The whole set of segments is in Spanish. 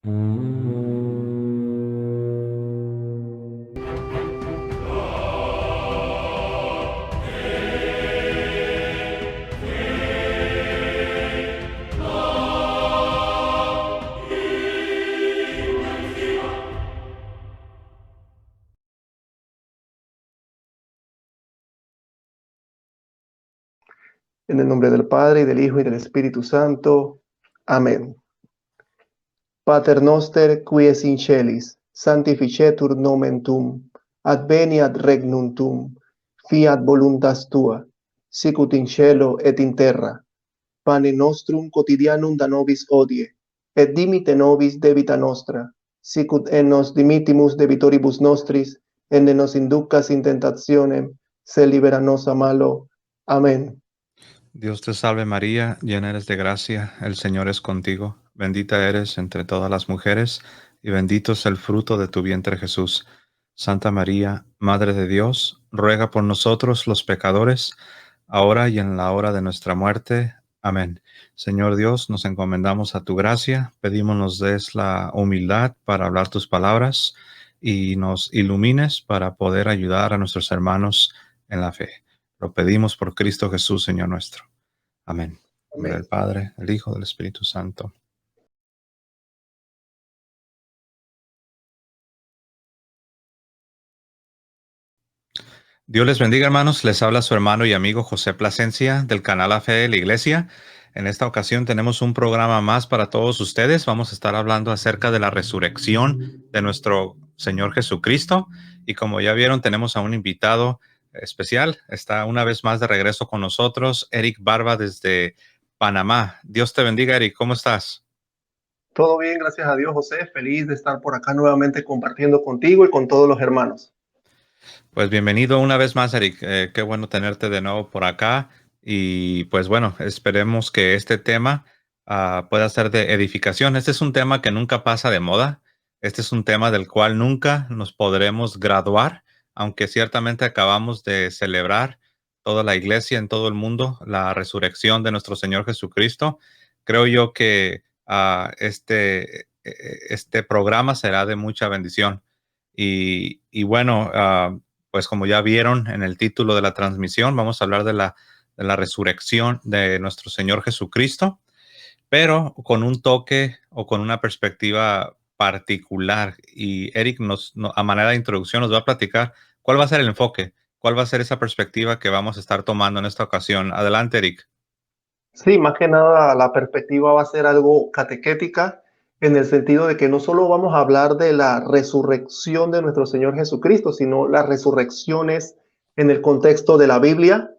En el nombre del Padre, y del Hijo, y del Espíritu Santo. Amén. Pater noster, qui es in celis, sanctificetur nomen tuum, adveniat regnum tuum, fiat voluntas tua, sicut in cielo et in terra. Pane nostrum quotidianum da nobis hodie, et dimite nobis debita nostra, sicut et nos dimittimus debitoribus nostris, et ne nos inducas in tentationem, sed libera nos a malo. Amén. Dios te salve María, llena eres de gracia, el Señor es contigo. Bendita eres entre todas las mujeres, y bendito es el fruto de tu vientre Jesús. Santa María, Madre de Dios, ruega por nosotros los pecadores, ahora y en la hora de nuestra muerte. Amén. Señor Dios, nos encomendamos a tu gracia, pedimos nos des la humildad para hablar tus palabras y nos ilumines para poder ayudar a nuestros hermanos en la fe. Lo pedimos por Cristo Jesús, Señor nuestro. Amén. En nombre del Padre, del Hijo, del Espíritu Santo. Dios les bendiga, hermanos. Les habla su hermano y amigo José Plasencia del canal La Fe de la Iglesia. En esta ocasión tenemos un programa más para todos ustedes. Vamos a estar hablando acerca de la resurrección de nuestro Señor Jesucristo. Y como ya vieron, tenemos a un invitado especial. Está una vez más de regreso con nosotros, Eric Barba desde Panamá. Dios te bendiga, Eric. ¿Cómo estás? Todo bien, gracias a Dios, José. Feliz de estar por acá nuevamente compartiendo contigo y con todos los hermanos. Pues bienvenido una vez más, Eric. Qué bueno tenerte de nuevo por acá. Y pues bueno, esperemos que este tema pueda ser de edificación. Este es un tema que nunca pasa de moda. Este es un tema del cual nunca nos podremos graduar, aunque ciertamente acabamos de celebrar toda la iglesia en todo el mundo la resurrección de nuestro Señor Jesucristo. Creo yo que este programa será de mucha bendición. Y bueno, pues como ya vieron en el título de la transmisión, vamos a hablar de la resurrección de nuestro Señor Jesucristo, pero con un toque o con una perspectiva particular. Y Eric, a manera de introducción, nos va a platicar cuál va a ser el enfoque, cuál va a ser esa perspectiva que vamos a estar tomando en esta ocasión. Adelante, Eric. Sí, más que nada la perspectiva va a ser algo catequética en el sentido de que no solo vamos a hablar de la resurrección de nuestro Señor Jesucristo, sino las resurrecciones en el contexto de la Biblia,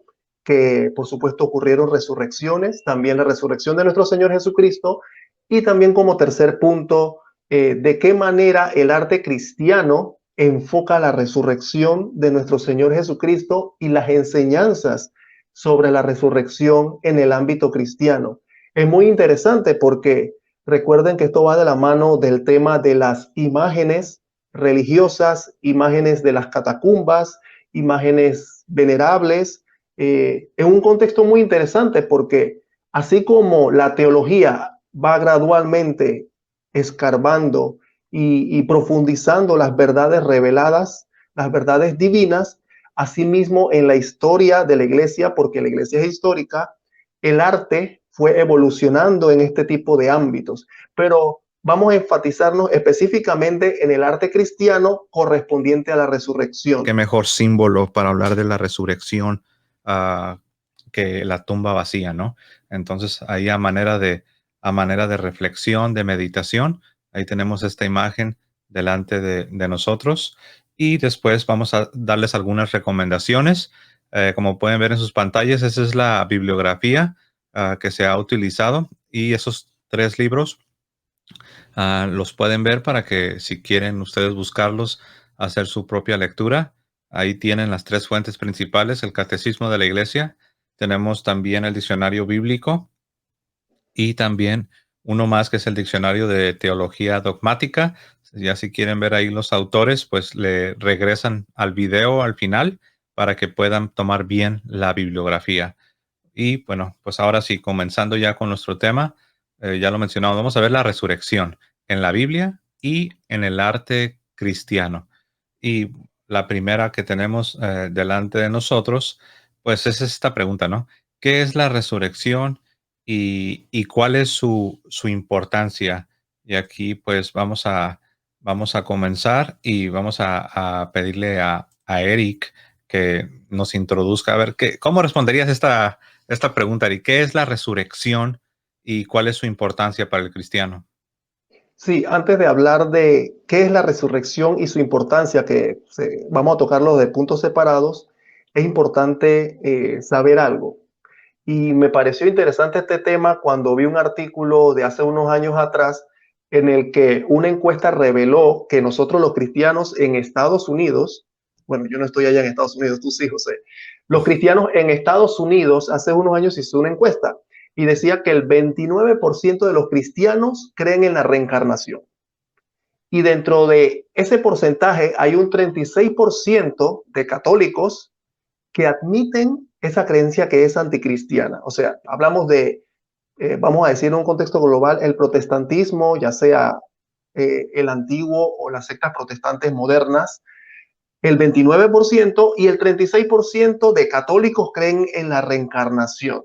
que por supuesto ocurrieron resurrecciones, también la resurrección de nuestro Señor Jesucristo y también como tercer punto, de qué manera el arte cristiano enfoca la resurrección de nuestro Señor Jesucristo y las enseñanzas sobre la resurrección en el ámbito cristiano. Es muy interesante porque recuerden que esto va de la mano del tema de las imágenes religiosas, imágenes de las catacumbas, imágenes venerables. Es un contexto muy interesante porque así como la teología va gradualmente escarbando y profundizando las verdades reveladas, las verdades divinas, asimismo en la historia de la iglesia, porque la iglesia es histórica, el arte fue evolucionando en este tipo de ámbitos, pero vamos a enfatizarnos específicamente en el arte cristiano correspondiente a la resurrección. Qué mejor símbolo para hablar de la resurrección que la tumba vacía, ¿no? Entonces, ahí a manera de reflexión, de meditación, ahí tenemos esta imagen delante de nosotros y después vamos a darles algunas recomendaciones. Como pueden ver en sus pantallas, esa es la bibliografía que se ha utilizado y esos 3 libros los pueden ver para que si quieren ustedes buscarlos, hacer su propia lectura. Ahí tienen las 3 fuentes principales, el Catecismo de la Iglesia. Tenemos también el Diccionario Bíblico y también uno más que es el Diccionario de Teología Dogmática. Ya si quieren ver ahí los autores, pues le regresan al video al final para que puedan tomar bien la bibliografía. Y bueno, pues ahora sí, comenzando ya con nuestro tema, ya lo mencionamos, vamos a ver la resurrección. en la Biblia y en el arte cristiano. Y la primera que tenemos delante de nosotros, pues es esta pregunta, ¿no? ¿Qué es la resurrección y cuál es su importancia? Y aquí pues vamos a comenzar y vamos a pedirle a Eric que nos introduzca. A ver, ¿cómo responderías esta pregunta, Eric? ¿Qué es la resurrección y cuál es su importancia para el cristiano? Sí, antes de hablar de qué es la resurrección y su importancia, vamos a tocarlo de puntos separados, es importante saber algo. Y me pareció interesante este tema cuando vi un artículo de hace unos años atrás en el que una encuesta reveló que nosotros los cristianos en Estados Unidos, bueno, yo no estoy allá en Estados Unidos, tú sí, José, los cristianos en Estados Unidos hace unos años hizo una encuesta y decía que el 29% de los cristianos creen en la reencarnación. Y dentro de ese porcentaje hay un 36% de católicos que admiten esa creencia que es anticristiana. O sea, hablamos de, vamos a decir en un contexto global, el protestantismo, ya sea el antiguo o las sectas protestantes modernas, el 29% y el 36% de católicos creen en la reencarnación.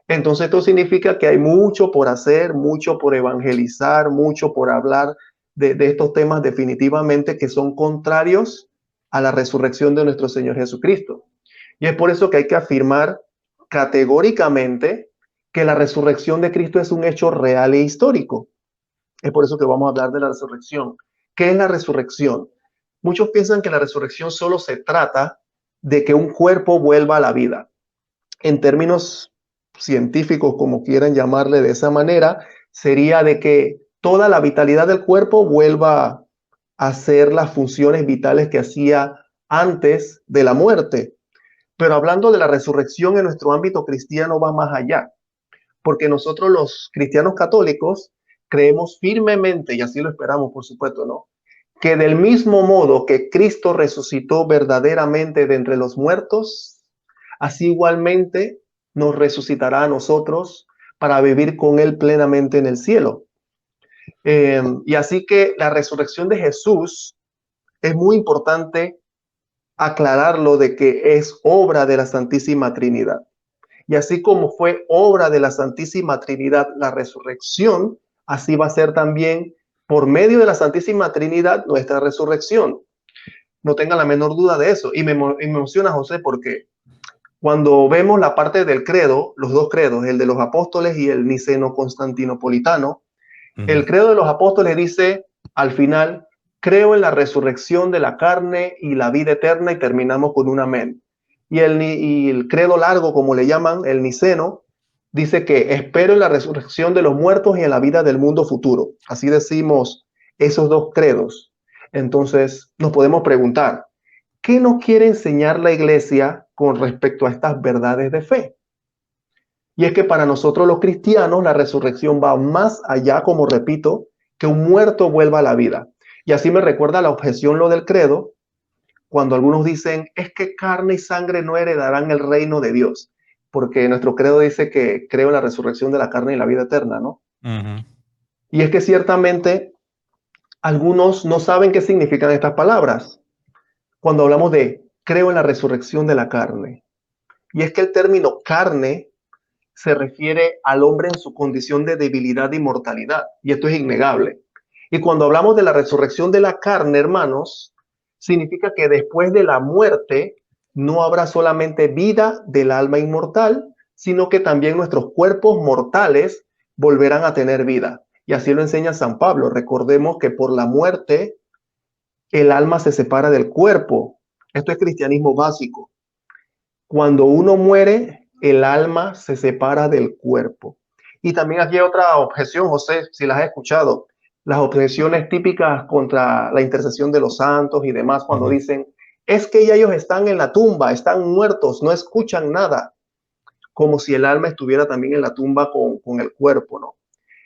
Entonces esto significa que hay mucho por hacer, mucho por evangelizar, mucho por hablar de estos temas definitivamente que son contrarios a la resurrección de nuestro Señor Jesucristo. Y es por eso que hay que afirmar categóricamente que la resurrección de Cristo es un hecho real e histórico. Es por eso que vamos a hablar de la resurrección. ¿Qué es la resurrección? Muchos piensan que la resurrección solo se trata de que un cuerpo vuelva a la vida. En términos científicos, como quieran llamarle de esa manera, sería de que toda la vitalidad del cuerpo vuelva a hacer las funciones vitales que hacía antes de la muerte. Pero hablando de la resurrección en nuestro ámbito cristiano va más allá, porque nosotros los cristianos católicos creemos firmemente, y así lo esperamos, por supuesto, ¿no? Que del mismo modo que Cristo resucitó verdaderamente de entre los muertos, así igualmente nos resucitará a nosotros para vivir con Él plenamente en el cielo. Y así que la resurrección de Jesús es muy importante aclararlo de que es obra de la Santísima Trinidad. Y así como fue obra de la Santísima Trinidad la resurrección, así va a ser también por medio de la Santísima Trinidad nuestra resurrección. No tenga la menor duda de eso. Y me emociona, José, porque cuando vemos la parte del credo, los dos credos, el de los apóstoles y el niceno-constantinopolitano, el credo de los apóstoles dice al final, creo en la resurrección de la carne y la vida eterna, y terminamos con un amén. Y el credo largo, como le llaman, el niceno, dice que espero en la resurrección de los muertos y en la vida del mundo futuro. Así decimos esos dos credos. Entonces nos podemos preguntar, ¿qué nos quiere enseñar la iglesia con respecto a estas verdades de fe? Y es que para nosotros los cristianos la resurrección va más allá, como repito, que un muerto vuelva a la vida. Y así me recuerda la objeción lo del credo, cuando algunos dicen, es que carne y sangre no heredarán el reino de Dios, porque nuestro credo dice que creo en la resurrección de la carne y la vida eterna, ¿no? Y es que ciertamente algunos no saben qué significan estas palabras cuando hablamos de creo en la resurrección de la carne. Y es que el término carne se refiere al hombre en su condición de debilidad y mortalidad, y esto es innegable. Y cuando hablamos de la resurrección de la carne, hermanos, significa que después de la muerte no habrá solamente vida del alma inmortal, sino que también nuestros cuerpos mortales volverán a tener vida. Y así lo enseña San Pablo. Recordemos que por la muerte el alma se separa del cuerpo. Esto es cristianismo básico. Cuando uno muere, el alma se separa del cuerpo. Y también aquí hay otra objeción, José, si las has escuchado, las objeciones típicas contra la intercesión de los santos y demás, cuando dicen, es que ya ellos están en la tumba, están muertos, no escuchan nada, como si el alma estuviera también en la tumba con el cuerpo, ¿no?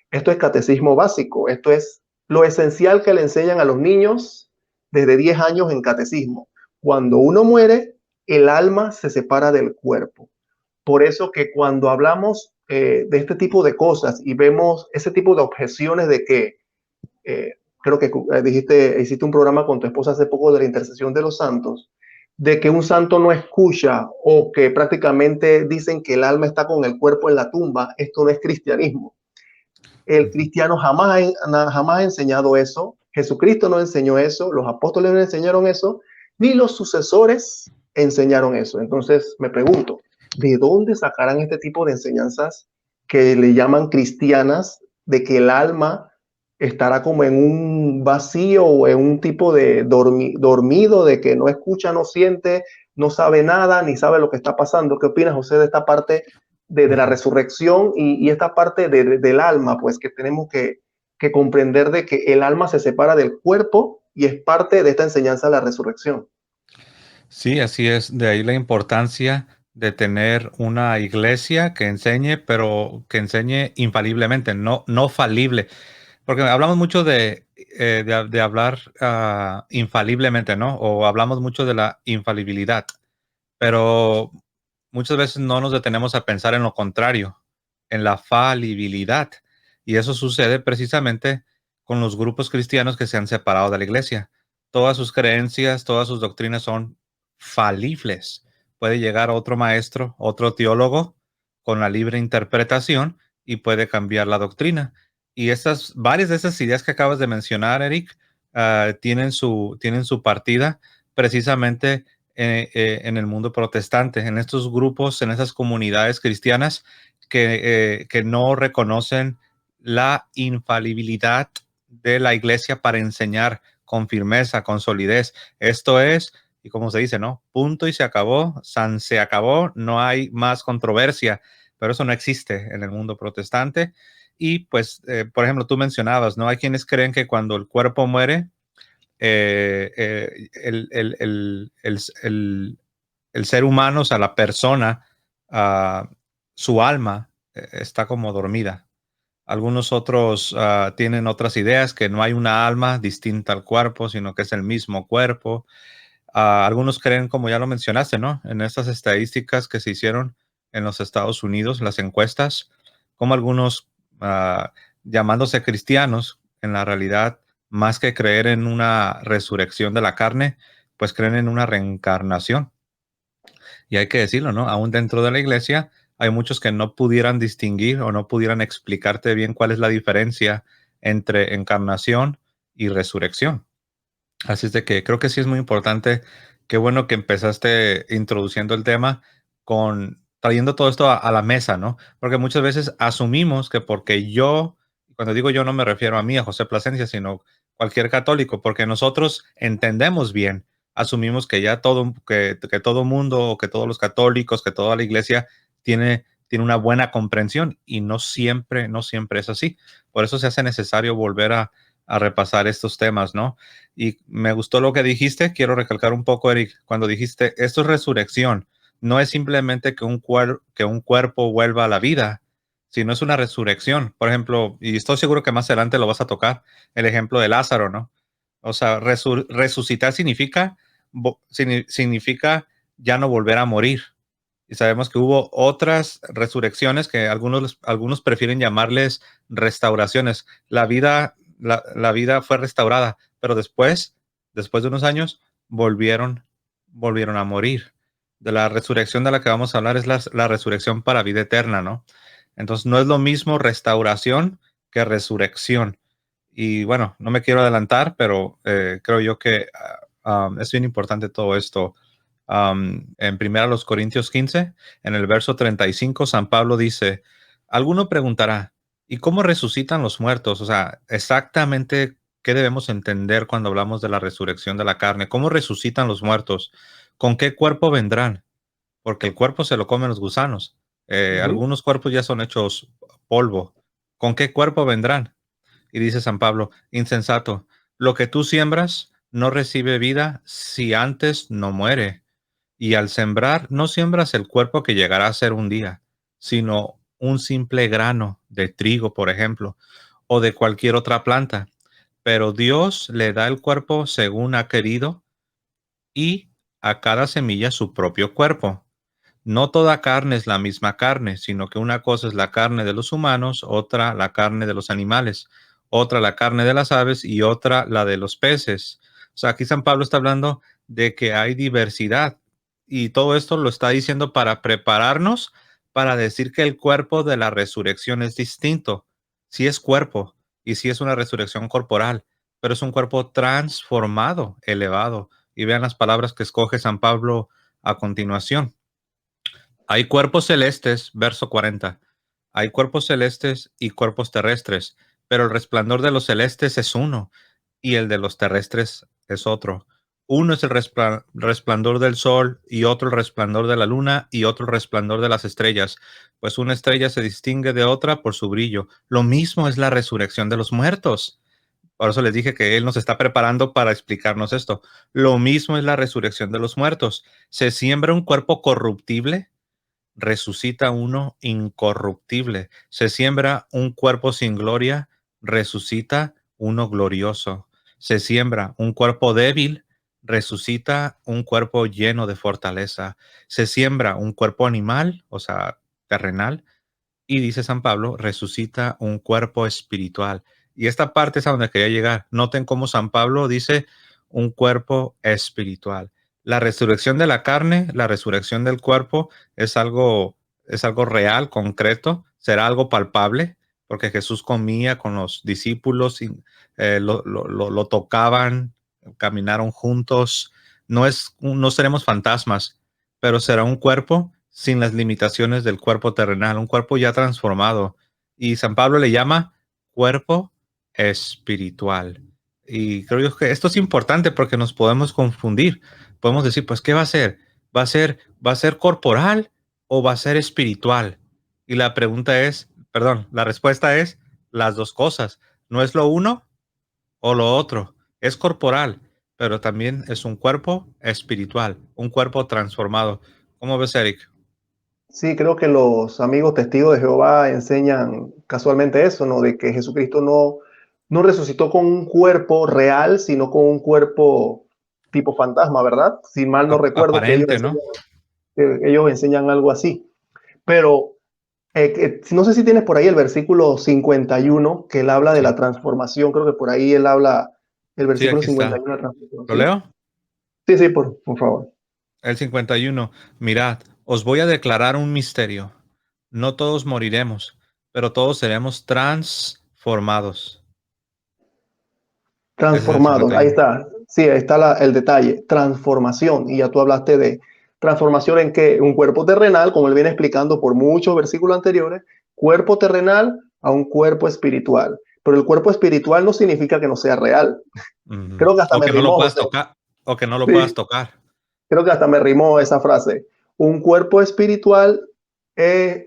Esto es catecismo básico, esto es lo esencial que le enseñan a los niños desde 10 años en catecismo. Cuando uno muere, el alma se separa del cuerpo. Por eso que cuando hablamos de este tipo de cosas y vemos ese tipo de objeciones de que creo que hiciste un programa con tu esposa hace poco de la intercesión de los santos, de que un santo no escucha o que prácticamente dicen que el alma está con el cuerpo en la tumba. Esto no es cristianismo. El cristiano jamás ha enseñado eso. Jesucristo no enseñó eso, los apóstoles no enseñaron eso, ni los sucesores enseñaron eso. Entonces me pregunto, ¿de dónde sacarán este tipo de enseñanzas que le llaman cristianas, de que el alma estará como en un vacío o en un tipo de dormido, de que no escucha, no siente, no sabe nada, ni sabe lo que está pasando? ¿Qué opinas, José, de esta parte de la resurrección y esta parte del alma, pues que tenemos que comprender de que el alma se separa del cuerpo y es parte de esta enseñanza de la resurrección? Sí, así es. De ahí la importancia de tener una iglesia que enseñe, pero que enseñe infaliblemente, no falible. Porque hablamos mucho de hablar infaliblemente, ¿no? O hablamos mucho de la infalibilidad, pero muchas veces no nos detenemos a pensar en lo contrario, en la falibilidad. Y eso sucede precisamente con los grupos cristianos que se han separado de la iglesia. Todas sus creencias, todas sus doctrinas son falibles. Puede llegar otro maestro, otro teólogo, con la libre interpretación y puede cambiar la doctrina. Y varias de esas ideas que acabas de mencionar, Eric, tienen su partida precisamente en el mundo protestante, en estos grupos, en esas comunidades cristianas que no reconocen la infalibilidad de la iglesia para enseñar con firmeza, con solidez. Esto es, y como se dice, ¿no? Punto y se acabó, se acabó, no hay más controversia, pero eso no existe en el mundo protestante. Y pues, por ejemplo, tú mencionabas, ¿no? Hay quienes creen que cuando el cuerpo muere, eh, eh, el, el, el, el, el, el ser humano, o sea, la persona, su alma está como dormida. Algunos otros tienen otras ideas, que no hay una alma distinta al cuerpo, sino que es el mismo cuerpo. Algunos creen, como ya lo mencionaste, ¿no? En estas estadísticas que se hicieron en los Estados Unidos, las encuestas, como algunos llamándose cristianos, en la realidad, más que creer en una resurrección de la carne, pues creen en una reencarnación. Y hay que decirlo, ¿no? Aún dentro de la iglesia hay muchos que no pudieran distinguir o no pudieran explicarte bien cuál es la diferencia entre encarnación y resurrección. Así es de que creo que sí es muy importante. Qué bueno que empezaste introduciendo el tema con trayendo todo esto a la mesa, ¿no? Porque muchas veces asumimos que porque yo, cuando digo yo no me refiero a mí, a José Plasencia, sino cualquier católico, porque nosotros entendemos bien, asumimos que ya que todo mundo, o que todos los católicos, que toda la iglesia tiene una buena comprensión y no siempre es así. Por eso se hace necesario volver a repasar estos temas, ¿no? Y me gustó lo que dijiste. Quiero recalcar un poco, Eric, cuando dijiste, esto es resurrección. No es simplemente que que un cuerpo vuelva a la vida, sino es una resurrección. Por ejemplo, y estoy seguro que más adelante lo vas a tocar, el ejemplo de Lázaro, ¿no? O sea, resucitar significa ya no volver a morir. Y sabemos que hubo otras resurrecciones que algunos prefieren llamarles restauraciones. La vida fue restaurada, pero después de unos años, volvieron a morir. De la resurrección de la que vamos a hablar es la resurrección para vida eterna, ¿no? Entonces, no es lo mismo restauración que resurrección. Y bueno, no me quiero adelantar, pero creo yo que es bien importante todo esto. En 1 Corintios 15, en el verso 35, San Pablo dice, alguno preguntará, ¿y cómo resucitan los muertos? O sea, exactamente qué debemos entender cuando hablamos de la resurrección de la carne. ¿Cómo resucitan los muertos? ¿Con qué cuerpo vendrán? Porque el cuerpo se lo comen los gusanos. Ujú. Algunos cuerpos ya son hechos polvo. ¿Con qué cuerpo vendrán? Y dice San Pablo, insensato, lo que tú siembras no recibe vida si antes no muere. Y al sembrar, no siembras el cuerpo que llegará a ser un día, sino un simple grano de trigo, por ejemplo, o de cualquier otra planta. Pero Dios le da el cuerpo según ha querido y a cada semilla su propio cuerpo. No toda carne es la misma carne, sino que una cosa es la carne de los humanos, otra la carne de los animales, otra la carne de las aves y otra la de los peces. O sea, aquí San Pablo está hablando de que hay diversidad y todo esto lo está diciendo para prepararnos para decir que el cuerpo de la resurrección es distinto. Sí es cuerpo y sí es una resurrección corporal, pero es un cuerpo transformado, elevado. Y vean las palabras que escoge San Pablo a continuación. Hay cuerpos celestes, verso 40. Hay cuerpos celestes y cuerpos terrestres, pero el resplandor de los celestes es uno y el de los terrestres es otro. Uno es el resplandor del sol y otro el resplandor de la luna y otro el resplandor de las estrellas, pues una estrella se distingue de otra por su brillo. Lo mismo es la resurrección de los muertos. Por eso les dije que Él nos está preparando para explicarnos esto. Lo mismo es la resurrección de los muertos. Se siembra un cuerpo corruptible, resucita uno incorruptible. Se siembra un cuerpo sin gloria, resucita uno glorioso. Se siembra un cuerpo débil, resucita un cuerpo lleno de fortaleza. Se siembra un cuerpo animal, o sea, terrenal, y dice San Pablo, resucita un cuerpo espiritual. Y esta parte es a donde quería llegar. Noten cómo San Pablo dice un cuerpo espiritual. La resurrección de la carne, la resurrección del cuerpo es algo real, concreto, será algo palpable, porque Jesús comía con los discípulos y lo tocaban, caminaron juntos. No seremos fantasmas, pero será un cuerpo sin las limitaciones del cuerpo terrenal, un cuerpo ya transformado. Y San Pablo le llama cuerpo espiritual. Y creo yo que esto es importante porque nos podemos confundir. Podemos decir, pues, ¿qué va a ser? Va a ser corporal o va a ser espiritual? Y la pregunta es, perdón, la respuesta es las dos cosas. No es lo uno o lo otro. Es corporal, pero también es un cuerpo espiritual, un cuerpo transformado. ¿Cómo ves, Eric? Sí, creo que los amigos testigos de Jehová enseñan casualmente eso, ¿no? De que Jesucristo no resucitó con un cuerpo real, sino con un cuerpo tipo fantasma, ¿verdad? Si mal no recuerdo que Aparente, ¿no? ellos enseñan algo así. Pero no sé si tienes por ahí el versículo 51, que él habla de Sí, la transformación. Creo que por ahí él habla el sí, versículo aquí 51 está. de la transformación, ¿Lo ¿sí? leo? Sí, sí, por favor. El 51. Mirad, os voy a declarar un misterio. No todos moriremos, pero todos seremos transformados. Ese es el Transformados, ahí 51. está. Sí, ahí está el detalle. Transformación. Y ya tú hablaste de transformación en que un cuerpo terrenal, como él viene explicando por muchos versículos anteriores, cuerpo terrenal a un cuerpo espiritual. Pero el cuerpo espiritual no significa que no sea real. Ujú. Creo que hasta O me que no lo rimó, puedas José. tocar, o que no lo puedas Sí, tocar. creo que hasta me rimó esa frase. Un cuerpo espiritual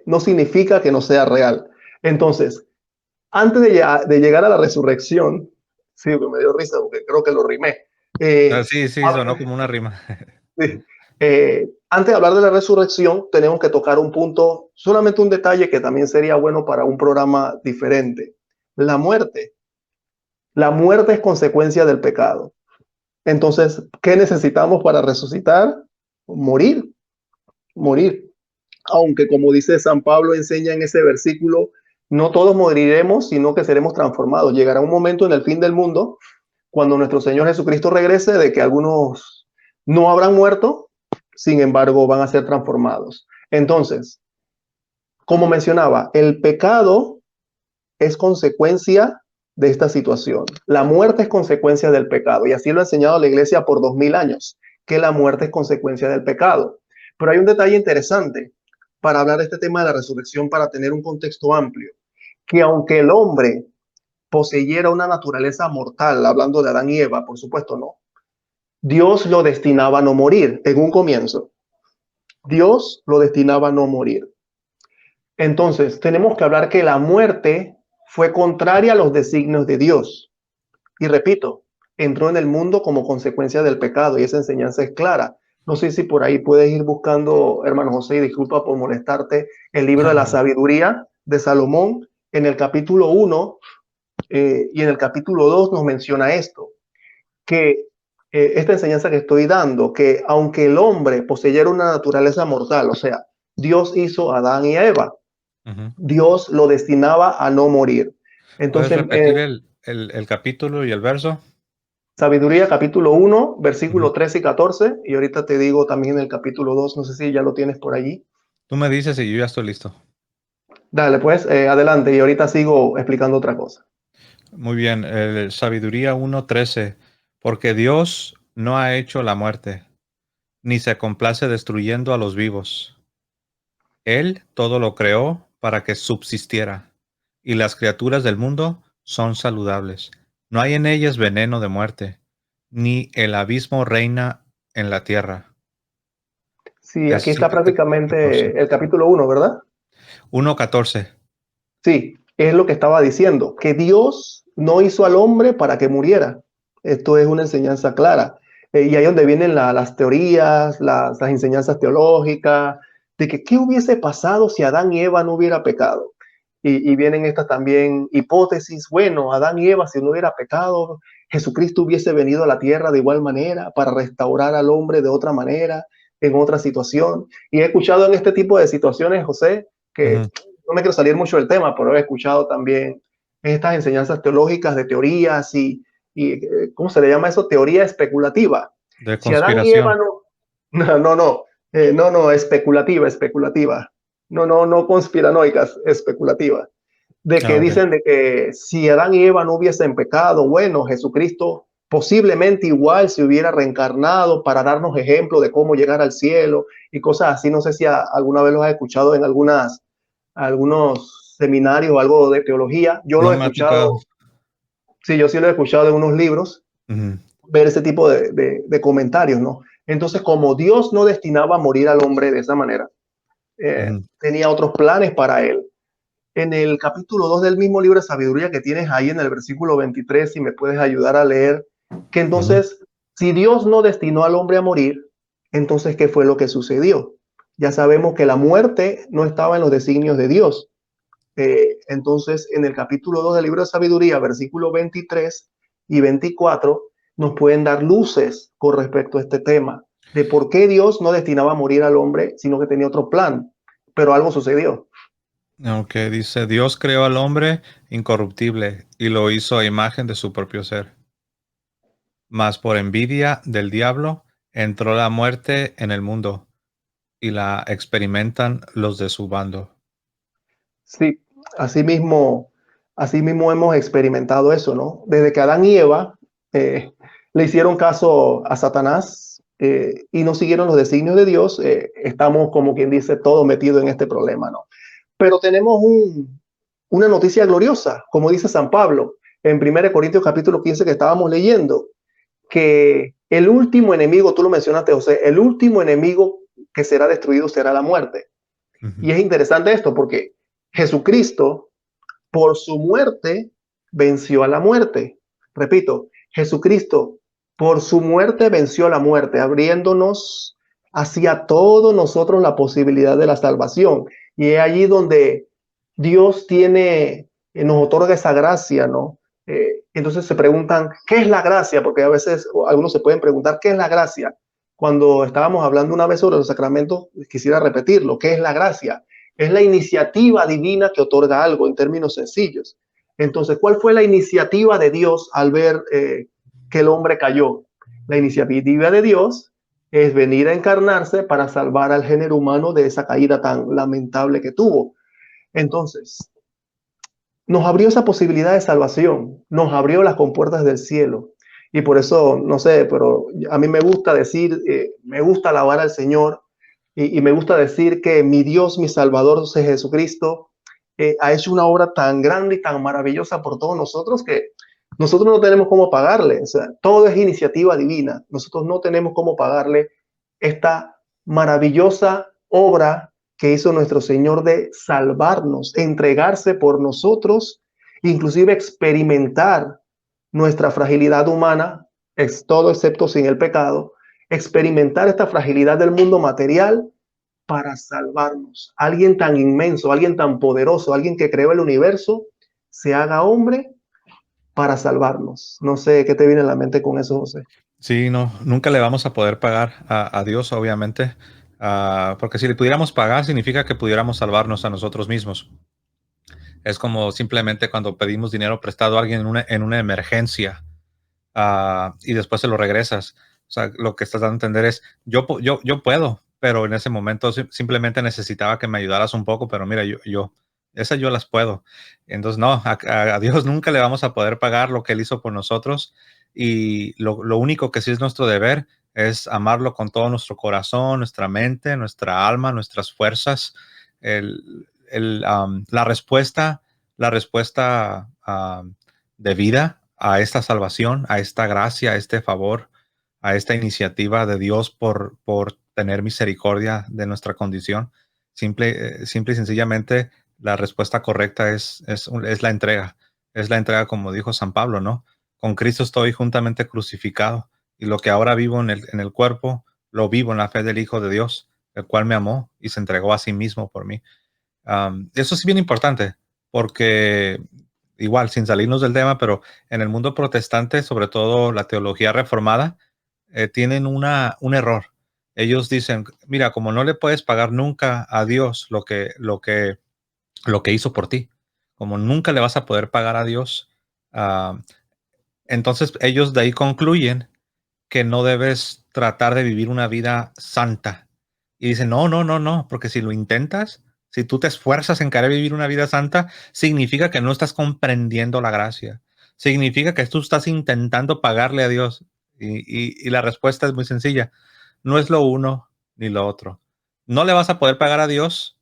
no significa que no sea real. Entonces, antes de llegar a la resurrección, sí, que me dio risa porque creo que lo rimé. Ah, Eh, sí, sí, sonó como una rima. sí, antes de hablar de la resurrección, tenemos que tocar un punto, solamente un detalle que también sería bueno para un programa diferente. La muerte. La muerte es consecuencia del pecado. Entonces, ¿qué necesitamos para resucitar? Morir, morir. Aunque como dice San Pablo, enseña en ese versículo, no todos moriremos, sino que seremos transformados. Llegará un momento en el fin del mundo, cuando nuestro Señor Jesucristo regrese, de que algunos no habrán muerto, sin embargo, van a ser transformados. Entonces, como mencionaba, el pecado es consecuencia de esta situación. La muerte es consecuencia del pecado, y así lo ha enseñado la iglesia por 2000 años, que la muerte es consecuencia del pecado. Pero hay un detalle interesante para hablar de este tema de la resurrección, para tener un contexto amplio, que aunque el hombre poseyera una naturaleza mortal, hablando de Adán y Eva, por supuesto, no, Dios lo destinaba a no morir en un comienzo. Dios lo destinaba a no morir. Entonces, tenemos que hablar que la muerte fue contraria a los designios de Dios. Y repito, entró en el mundo como consecuencia del pecado y esa enseñanza es clara. No sé si por ahí puedes ir buscando, hermano José, y disculpa por molestarte, el libro de la sabiduría de Salomón, en el capítulo 1 y en el capítulo 2 nos menciona esto, que esta enseñanza que estoy dando, que aunque el hombre poseyera una naturaleza mortal, o sea, Dios hizo a Adán y a Eva, Ujú. Dios lo destinaba a no morir. ¿Puedes Entonces, repetir el capítulo y el verso? Sabiduría, capítulo 1, versículo Ujú. 13 y 14. Y ahorita te digo también el capítulo 2. No sé si ya lo tienes por allí. Tú me dices y yo ya estoy listo. Dale, pues, adelante. Y ahorita sigo explicando otra cosa. Muy bien, el Sabiduría 1:13. Porque Dios no ha hecho la muerte, ni se complace destruyendo a los vivos. Él todo lo creó para que subsistiera, y las criaturas del mundo son saludables. No hay en ellas veneno de muerte, ni el abismo reina en la tierra. Sí, aquí Es el está capítulo 14. prácticamente el capítulo 1, ¿verdad? 1:14. Sí, es lo que estaba diciendo, que Dios no hizo al hombre para que muriera. Esto es una enseñanza clara. Y ahí donde vienen las teorías, las enseñanzas teológicas, de que qué hubiese pasado si Adán y Eva no hubiera pecado. Y vienen estas también hipótesis, bueno, Adán y Eva si no hubiera pecado, Jesucristo hubiese venido a la tierra de igual manera para restaurar al hombre de otra manera, en otra situación. Y he escuchado en este tipo de situaciones, José, que Ujú. no me quiero salir mucho del tema, pero he escuchado también estas enseñanzas teológicas de teorías y ¿cómo se le llama eso? Teoría especulativa. De Si Adán y Eva conspiración. no, no, especulativa, especulativa. No conspiranoicas, especulativa. De Ah, que ok. dicen de que si Adán y Eva no hubiesen pecado, bueno, Jesucristo posiblemente igual se hubiera reencarnado para darnos ejemplo de cómo llegar al cielo y cosas así. No sé si alguna vez los has escuchado en algunos seminarios o algo de teología. Yo lo No he me ha tocado. escuchado, sí, yo sí lo he escuchado en unos libros, Ujú, ver ese tipo de comentarios, ¿no? Entonces, como Dios no destinaba a morir al hombre de esa manera, ujú, tenía otros planes para él. En el capítulo 2 del mismo libro de sabiduría que tienes ahí en el versículo 23, si me puedes ayudar a leer, que ujú. entonces, si Dios no destinó al hombre a morir, entonces, ¿qué fue lo que sucedió? Ya sabemos que la muerte no estaba en los designios de Dios. Entonces, en el capítulo 2 del libro de sabiduría, versículos 23 y 24, nos pueden dar luces con respecto a este tema, de por qué Dios no destinaba a morir al hombre, sino que tenía otro plan, pero algo sucedió. Aunque dice, Dios creó al hombre incorruptible y lo hizo a imagen de su propio ser. Mas por envidia del diablo entró la muerte en el mundo y la experimentan los de su bando. Sí, así mismo hemos experimentado eso, ¿no? Desde que Adán y Eva eh, le hicieron caso a Satanás y no siguieron los designios de Dios, estamos, como quien dice, todos metidos en este problema, ¿no? Pero tenemos una noticia gloriosa, como dice San Pablo en 1 Corintios capítulo 15 que estábamos leyendo, que el último enemigo, tú lo mencionaste, José, el último enemigo que será destruido será la muerte. Ujú. Y es interesante esto porque Jesucristo, por su muerte, venció a la muerte. Repito, Jesucristo, por su muerte, venció a la muerte, abriéndonos hacia todos nosotros la posibilidad de la salvación. Y es allí donde Dios nos otorga esa gracia, ¿no? Entonces se preguntan, ¿qué es la gracia? Porque a veces algunos se pueden preguntar, ¿qué es la gracia? Cuando estábamos hablando una vez sobre los sacramentos, quisiera repetirlo, ¿qué es la gracia? Es la iniciativa divina que otorga algo en términos sencillos. Entonces, ¿cuál fue la iniciativa de Dios al ver que el hombre cayó? La iniciativa de Dios es venir a encarnarse para salvar al género humano de esa caída tan lamentable que tuvo. Entonces, nos abrió esa posibilidad de salvación, nos abrió las compuertas del cielo. Y por eso, no sé, pero a mí me gusta decir, me gusta alabar al Señor y me gusta decir que mi Dios, mi Salvador, Jesucristo, ha hecho una obra tan grande y tan maravillosa por todos nosotros que nosotros no tenemos cómo pagarle. O sea, todo es iniciativa divina. Nosotros no tenemos cómo pagarle esta maravillosa obra que hizo nuestro Señor de salvarnos, entregarse por nosotros, inclusive experimentar nuestra fragilidad humana, es todo excepto sin el pecado, experimentar esta fragilidad del mundo material para salvarnos. Alguien tan inmenso, alguien tan poderoso, alguien que creó el universo, se haga hombre para salvarnos. No sé qué te viene a la mente con eso, José. Sí, no, nunca le vamos a poder pagar a Dios, obviamente, porque si le pudiéramos pagar significa que pudiéramos salvarnos a nosotros mismos. Es como simplemente cuando pedimos dinero prestado a alguien en una emergencia, y después se lo regresas. O sea, lo que estás dando a entender es, yo puedo, pero en ese momento simplemente necesitaba que me ayudaras un poco, pero mira, esas yo las puedo. Entonces, no, a Dios nunca le vamos a poder pagar lo que Él hizo por nosotros, y lo único que sí es nuestro deber es amarlo con todo nuestro corazón, nuestra mente, nuestra alma, nuestras fuerzas. La respuesta de vida a esta salvación, a esta gracia, a este favor, a esta iniciativa de Dios por tener misericordia de nuestra condición. Simple y sencillamente, la respuesta correcta es la entrega. Es la entrega, como dijo San Pablo, ¿no? Con Cristo estoy juntamente crucificado, y lo que ahora vivo en el cuerpo, lo vivo en la fe del Hijo de Dios, el cual me amó y se entregó a sí mismo por mí. Eso es bien importante, porque igual, sin salirnos del tema, pero en el mundo protestante, sobre todo la teología reformada, tienen un error. Ellos dicen, mira, como no le puedes pagar nunca a Dios lo que hizo por ti, como nunca le vas a poder pagar a Dios, ah, entonces ellos de ahí concluyen que no debes tratar de vivir una vida santa. Y dicen, no, no, no, no, porque si lo intentas, si tú te esfuerzas en querer vivir una vida santa, significa que no estás comprendiendo la gracia. Significa que tú estás intentando pagarle a Dios. Y la respuesta es muy sencilla. No es lo uno ni lo otro. No le vas a poder pagar a Dios,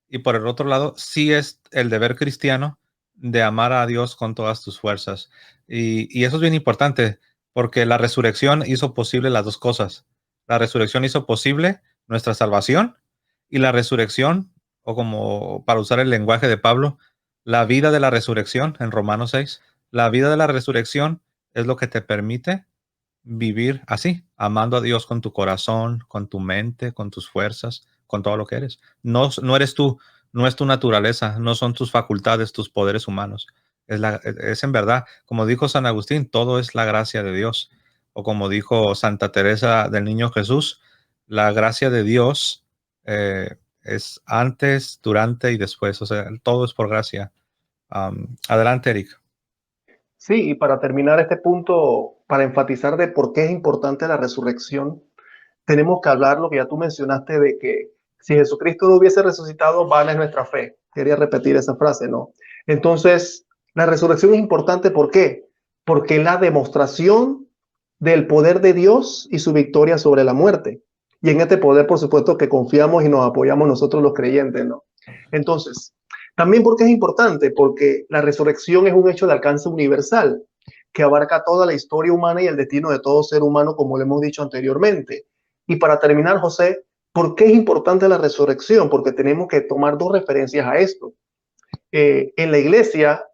y por el otro lado, sí es el deber cristiano de amar a Dios con todas tus fuerzas. Y eso es bien importante, porque la resurrección hizo posible las dos cosas. La resurrección hizo posible nuestra salvación, y la resurrección, o como para usar el lenguaje de Pablo, la vida de la resurrección en Romanos 6, la vida de la resurrección es lo que te permite vivir así, amando a Dios con tu corazón, con tu mente, con tus fuerzas, con todo lo que eres. No, no eres tú, no es tu naturaleza, no son tus facultades, tus poderes humanos. Es en verdad, como dijo San Agustín, todo es la gracia de Dios. O como dijo Santa Teresa del Niño Jesús, la gracia de Dios es antes, durante y después. O sea, todo es por gracia. Adelante, Eric. Sí, y para terminar este punto, para enfatizar de por qué es importante la resurrección, tenemos que hablar lo que ya tú mencionaste de que si Jesucristo no hubiese resucitado, vana es nuestra fe. Quería repetir esa frase, ¿no? Entonces, la resurrección es importante, ¿por qué? Porque es la demostración del poder de Dios y su victoria sobre la muerte. Y en este poder, por supuesto, que confiamos y nos apoyamos nosotros los creyentes, ¿no? Entonces, también porque es importante, porque la resurrección es un hecho de alcance universal que abarca toda la historia humana y el destino de todo ser humano, como le hemos dicho anteriormente. Y para terminar, José, ¿por qué es importante la resurrección? Porque tenemos que tomar dos referencias a esto. En la iglesia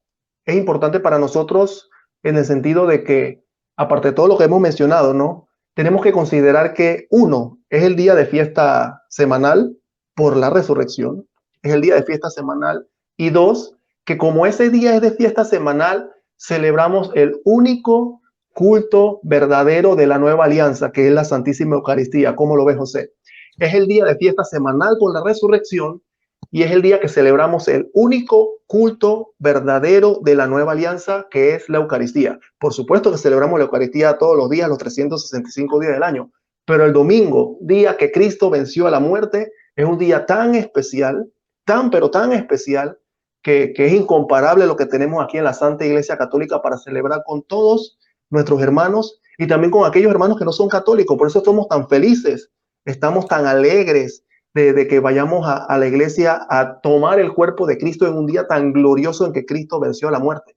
es importante para nosotros en el sentido de que, aparte de todo lo que hemos mencionado, ¿no? Tenemos que considerar que uno es el día de fiesta semanal por la resurrección, es el día de fiesta semanal, y dos, que como ese día es de fiesta semanal, celebramos el único culto verdadero de la nueva alianza, que es la Santísima Eucaristía. ¿Cómo lo ves, José? Es el día de fiesta semanal por la resurrección, y es el día que celebramos el único culto verdadero de la nueva alianza, que es la Eucaristía. Por supuesto que celebramos la Eucaristía todos los días, los 365 días del año, pero el domingo, día que Cristo venció a la muerte, es un día tan especial, tan pero tan especial, que es incomparable lo que tenemos aquí en la Santa Iglesia Católica para celebrar con todos nuestros hermanos y también con aquellos hermanos que no son católicos. Por eso estamos tan felices, estamos tan alegres de que vayamos a la iglesia a tomar el cuerpo de Cristo en un día tan glorioso en que Cristo venció a la muerte.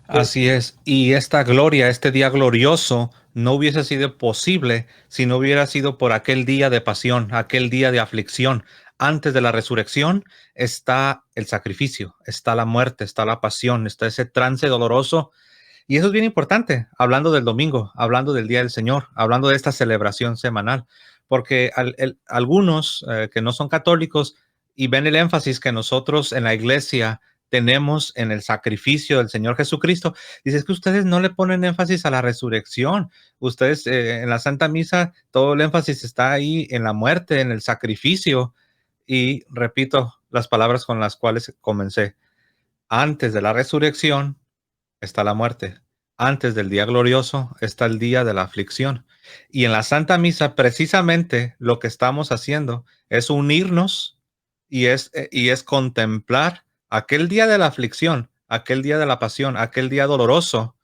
Así es. Y esta gloria, este día glorioso, no hubiese sido posible si no hubiera sido por aquel día de pasión, aquel día de aflicción. Antes de la resurrección está el sacrificio, está la muerte, está la pasión, está ese trance doloroso. Y eso es bien importante, hablando del domingo, hablando del Día del Señor, hablando de esta celebración semanal, porque algunos que no son católicos y ven el énfasis que nosotros en la iglesia tenemos en el sacrificio del Señor Jesucristo, dices que ustedes no le ponen énfasis a la resurrección. Ustedes en la Santa Misa, todo el énfasis está ahí en la muerte, en el sacrificio. Y repito las palabras con las cuales comencé. Antes de la resurrección está la muerte. Antes del día glorioso está el día de la aflicción. Y en la Santa Misa, precisamente lo que estamos haciendo es unirnos y es contemplar aquel día de la aflicción, aquel día de la pasión, aquel día doloroso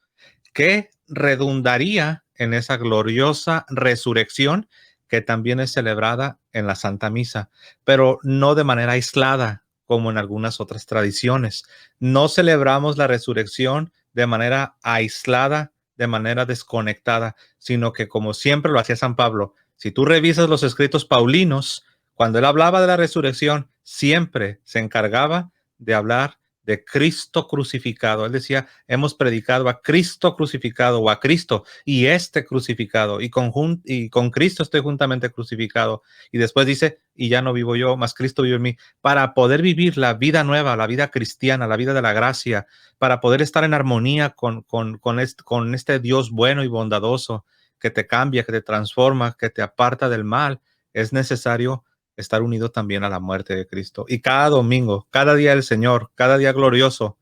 que redundaría en esa gloriosa resurrección que también es celebrada en la Santa Misa, pero no de manera aislada como en algunas otras tradiciones. No celebramos la resurrección de manera aislada, de manera desconectada, sino que como siempre lo hacía San Pablo, si tú revisas los escritos paulinos, cuando él hablaba de la resurrección, siempre se encargaba de hablar de Cristo crucificado. Él decía, hemos predicado a Cristo crucificado o a Cristo y este crucificado y con Cristo estoy juntamente crucificado. Y después dice, y ya no vivo yo, mas Cristo vive en mí, para poder vivir la vida nueva, la vida cristiana, la vida de la gracia, para poder estar en armonía con este Dios bueno y bondadoso que te cambia, que te transforma, que te aparta del mal. Es necesario estar unido también a la muerte de Cristo. Y cada domingo, cada día del Señor, cada día glorioso,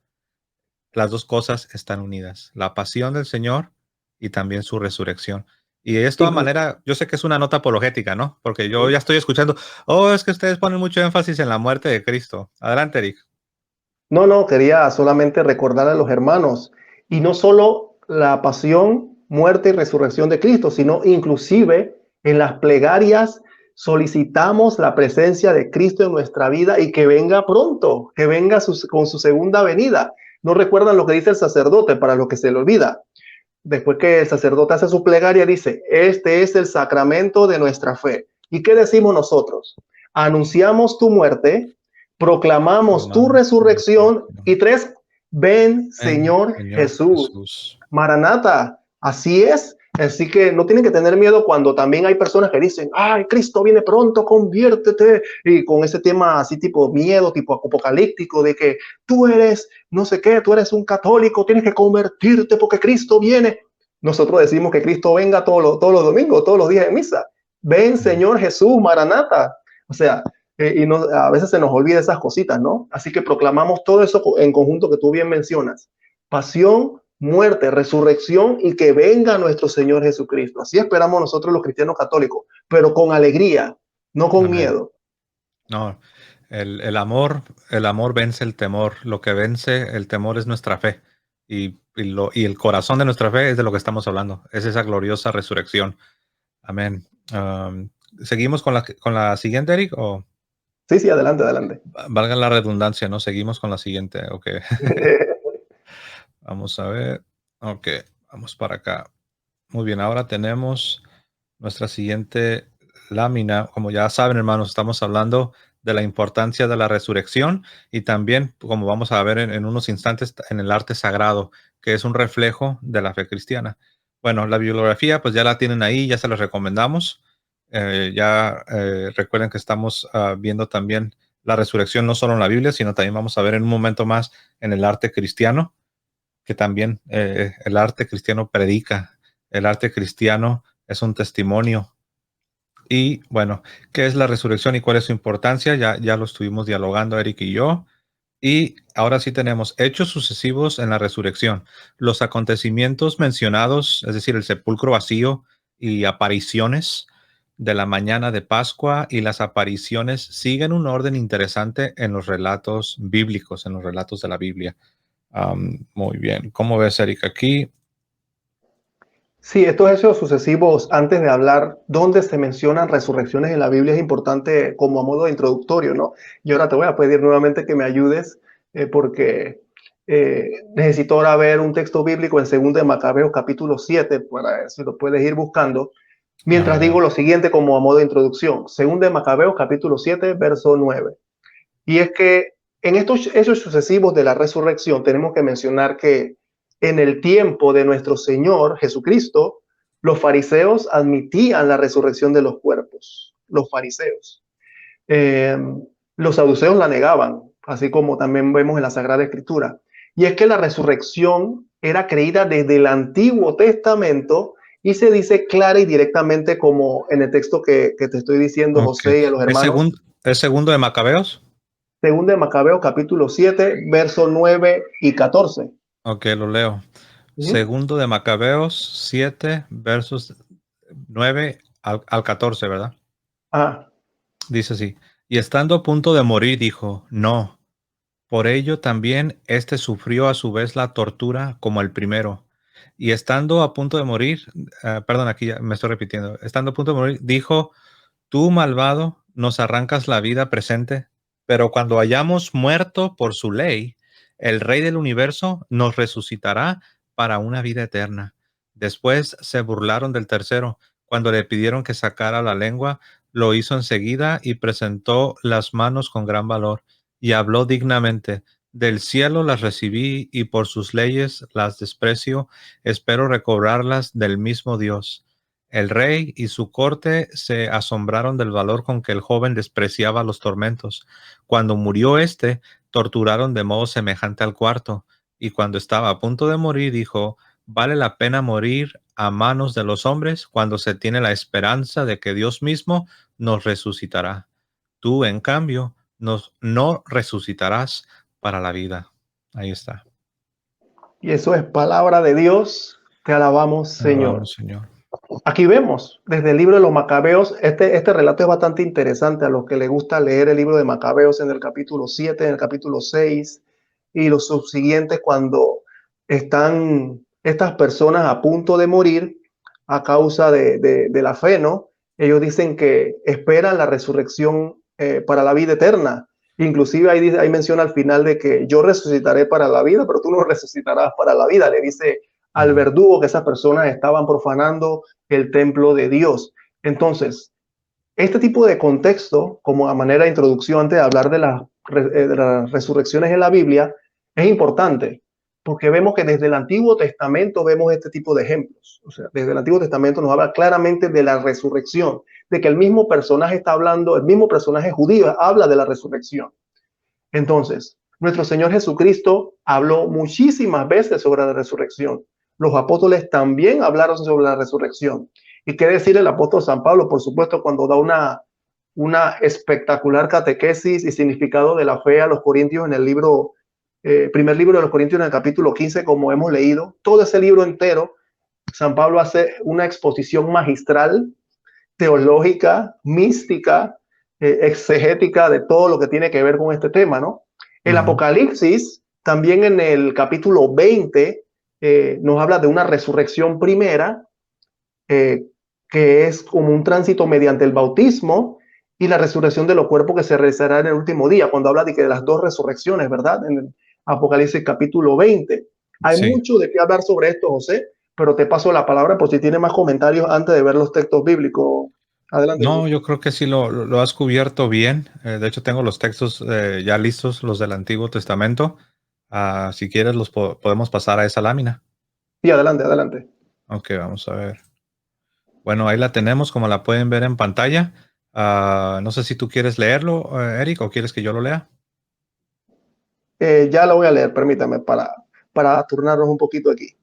las dos cosas están unidas. La pasión del Señor y también su resurrección. Y de esta Inclu- manera, yo sé que es una nota apologética, ¿no? Porque yo ya estoy escuchando, oh, es que ustedes ponen mucho énfasis en la muerte de Cristo. Adelante, Eric. No, no, quería solamente recordar a los hermanos, y no solo la pasión, muerte y resurrección de Cristo, sino inclusive en las plegarias solicitamos la presencia de Cristo en nuestra vida y que venga pronto, que venga con su segunda venida. No recuerdan lo que dice el sacerdote para lo que se le olvida. Después que el sacerdote hace su plegaria, dice, este es el sacramento de nuestra fe. ¿Y qué decimos nosotros? Anunciamos tu muerte, proclamamos tu resurrección y tres, ven Ven, Señor Señor Jesús. Jesús. Maranata, así es. Así que no tienen que tener miedo cuando también hay personas que dicen, ay, Cristo viene pronto, conviértete. Y con ese tema así tipo miedo, tipo apocalíptico, de que tú eres no sé qué, tú eres un católico, tienes que convertirte porque Cristo viene. Nosotros decimos que Cristo venga todos los domingos, todos los días de misa. Ven, Señor Jesús, Maranata. O sea, y no, a veces se nos olvida esas cositas, ¿no? Así que proclamamos todo eso en conjunto que tú bien mencionas. Pasión, muerte, resurrección y que venga nuestro Señor Jesucristo. Así esperamos nosotros los cristianos católicos, pero con alegría, no con Amén. miedo. No, el amor vence el temor. Lo que vence el temor es nuestra fe. Y el corazón de nuestra fe es de lo que estamos hablando. Es esa gloriosa resurrección. Amén. ¿Seguimos con la siguiente, Eric? ¿O Sí, sí, adelante, adelante. valga la redundancia, no? Seguimos con la siguiente. Ok. Vamos a ver. Ok, vamos para acá. Muy bien, ahora tenemos nuestra siguiente lámina. Como ya saben, hermanos, estamos hablando de la importancia de la resurrección y también, como vamos a ver en unos instantes, en el arte sagrado, que es un reflejo de la fe cristiana. Bueno, la bibliografía, pues ya la tienen ahí, ya se las recomendamos. Recuerden que estamos viendo también la resurrección no solo en la Biblia, sino también vamos a ver en un momento más en el arte cristiano, que también el arte cristiano predica, el arte cristiano es un testimonio. Y bueno, ¿qué es la resurrección y cuál es su importancia? Ya lo estuvimos dialogando Eric y yo. Y ahora sí tenemos hechos sucesivos en la resurrección. Los acontecimientos mencionados, es decir, el sepulcro vacío y apariciones de la mañana de Pascua y las apariciones siguen un orden interesante en los relatos bíblicos, en los relatos de la Biblia. Muy bien. ¿Cómo ves, Eric? Aquí. Sí, estos hechos sucesivos, antes de hablar dónde se mencionan resurrecciones en la Biblia, es importante como a modo introductorio, ¿no? Y ahora te voy a pedir nuevamente que me ayudes porque necesito ahora ver un texto bíblico en 2 de Macabeos capítulo 7, para ver si lo puedes ir buscando, A mientras ver. digo lo siguiente como a modo de introducción. 2 de Macabeos capítulo 7, verso 9. Y es que en estos hechos sucesivos de la resurrección tenemos que mencionar que en el tiempo de nuestro Señor Jesucristo, los fariseos admitían la resurrección de los cuerpos. Los fariseos. Eh, los saduceos la negaban, así como también vemos en la Sagrada Escritura. Y es que la resurrección era creída desde el Antiguo Testamento y se dice clara y directamente como en el texto que te estoy diciendo, Ok. José y a los ¿Es hermanos. segundo de Macabeos? Segundo de Macabeos, capítulo 7, versos 9 y 14. Ok, lo leo. Ujú. Segundo de Macabeos 7, versos 9 al 14, ¿verdad? Ah, Dice así. Y estando a punto de morir, dijo, no. Por ello también éste sufrió a su vez la tortura como el primero. Y estando a punto de morir, perdón, aquí ya me estoy repitiendo, estando a punto de morir, dijo, tú malvado, nos arrancas la vida presente, pero cuando hayamos muerto por su ley, el Rey del universo nos resucitará para una vida eterna. Después se burlaron del tercero. Cuando le pidieron que sacara la lengua, lo hizo enseguida y presentó las manos con gran valor y habló dignamente. Del cielo las recibí y por sus leyes las desprecio. Espero recobrarlas del mismo Dios. El rey y su corte se asombraron del valor con que el joven despreciaba los tormentos. Cuando murió éste, torturaron de modo semejante al cuarto, y cuando estaba a punto de morir, dijo, ¿vale la pena morir a manos de los hombres cuando se tiene la esperanza de que Dios mismo nos resucitará? Tú, en cambio, no resucitarás para la vida. Ahí está. y eso es palabra de Dios. Te alabamos, Señor. Alabamos, Señor. Aquí vemos desde el libro de los Macabeos, este relato es bastante interesante a los que les gusta leer el libro de Macabeos en el capítulo 7, en el capítulo 6 y los subsiguientes cuando están estas personas a punto de morir a causa de la fe, ¿no? Ellos dicen que esperan la resurrección para la vida eterna. Inclusive ahí menciona al final de que yo resucitaré para la vida, pero tú no resucitarás para la vida. Le dice al Ujú. verdugo que esas personas estaban profanando el templo de Dios. Entonces, este tipo de contexto, como a manera de introducción antes de hablar de las resurrecciones en la Biblia, es importante, porque vemos que desde el Antiguo Testamento vemos este tipo de ejemplos. O sea, desde el Antiguo Testamento nos habla claramente de la resurrección, de que el mismo personaje está hablando, el mismo personaje judío habla de la resurrección. Entonces, nuestro Señor Jesucristo habló muchísimas veces sobre la resurrección. Los apóstoles también hablaron sobre la resurrección. ¿Y qué decir el apóstol San Pablo? Por supuesto, cuando da una espectacular catequesis y significado de la fe a los corintios en el libro, primer libro de los corintios en el capítulo 15, como hemos leído, todo ese libro entero, San Pablo hace una exposición magistral, teológica, mística, exegética de todo lo que tiene que ver con este tema, ¿no? El Ujú. Apocalipsis, también en el capítulo 20, nos habla de una resurrección primera, eh, que es como un tránsito mediante el bautismo y la resurrección de los cuerpos que se realizará en el último día, cuando habla de que de las dos resurrecciones, ¿verdad? En el Apocalipsis capítulo 20. Hay Sí. mucho de qué hablar sobre esto, José, pero te paso la palabra por si tiene más comentarios antes de ver los textos bíblicos. Adelante, José. No, yo creo que sí lo has cubierto bien. De hecho, tengo los textos ya listos, los del Antiguo Testamento. Si quieres, podemos pasar a esa lámina. Sí, adelante, adelante. Ok, vamos a ver. Bueno, ahí la tenemos, como la pueden ver en pantalla. No sé si tú quieres leerlo, Eric, o quieres que yo lo lea. Ya lo voy a leer, permítame, para turnarnos un poquito aquí.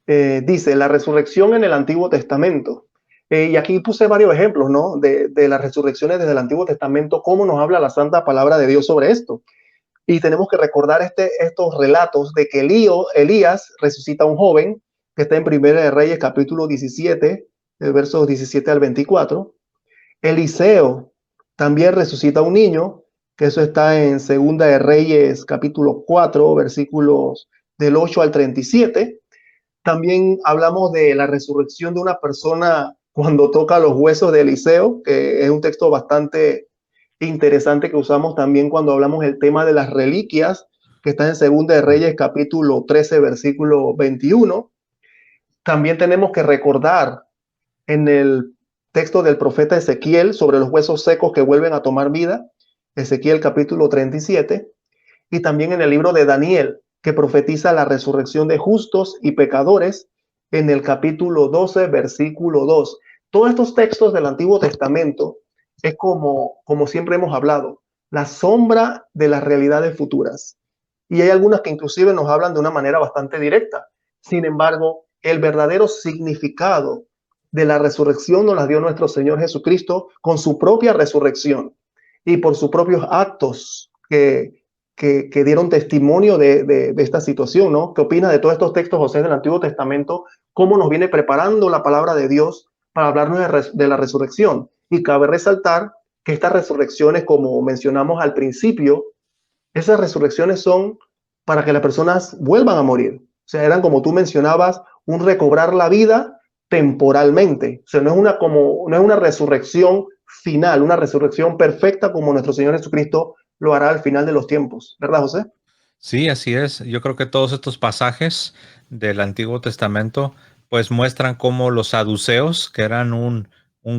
Dice, la resurrección en el Antiguo Testamento. Y aquí puse varios ejemplos, ¿no? De las resurrecciones desde el Antiguo Testamento, cómo nos habla la santa palabra de Dios sobre esto. Y tenemos que recordar estos relatos de que Elías resucita a un joven, que está en Primera de Reyes, capítulo 17, versos 17 al 24. Eliseo también resucita a un niño, que eso está en Segunda de Reyes, capítulo 4, versículos del 8 al 37. También hablamos de la resurrección de una persona cuando toca los huesos de Eliseo, que es un texto bastante interesante que usamos también cuando hablamos del tema de las reliquias, que está en Segunda de Reyes, capítulo 13, versículo 21. También tenemos que recordar en el texto del profeta Ezequiel sobre los huesos secos que vuelven a tomar vida, Ezequiel capítulo 37, y también en el libro de Daniel, que profetiza la resurrección de justos y pecadores en el capítulo 12, versículo 2. Todos estos textos del Antiguo Testamento es como siempre hemos hablado, la sombra de las realidades futuras. Y hay algunas que inclusive nos hablan de una manera bastante directa. Sin embargo, el verdadero significado de la resurrección nos la dio nuestro Señor Jesucristo con su propia resurrección y por sus propios actos que dieron testimonio de esta situación, ¿no? ¿Qué opina de todos estos textos, José, del Antiguo Testamento? ¿Cómo nos viene preparando la palabra de Dios para hablarnos de la resurrección? Y cabe resaltar que estas resurrecciones, como mencionamos al principio, esas resurrecciones son para que las personas vuelvan a morir. O sea, eran, como tú mencionabas, un recobrar la vida temporalmente. O sea, no es una resurrección final, una resurrección perfecta como nuestro Señor Jesucristo lo hará al final de los tiempos. ¿Verdad, José? Sí, así es. Yo creo que todos estos pasajes del Antiguo Testamento pues muestran cómo los saduceos, que eran un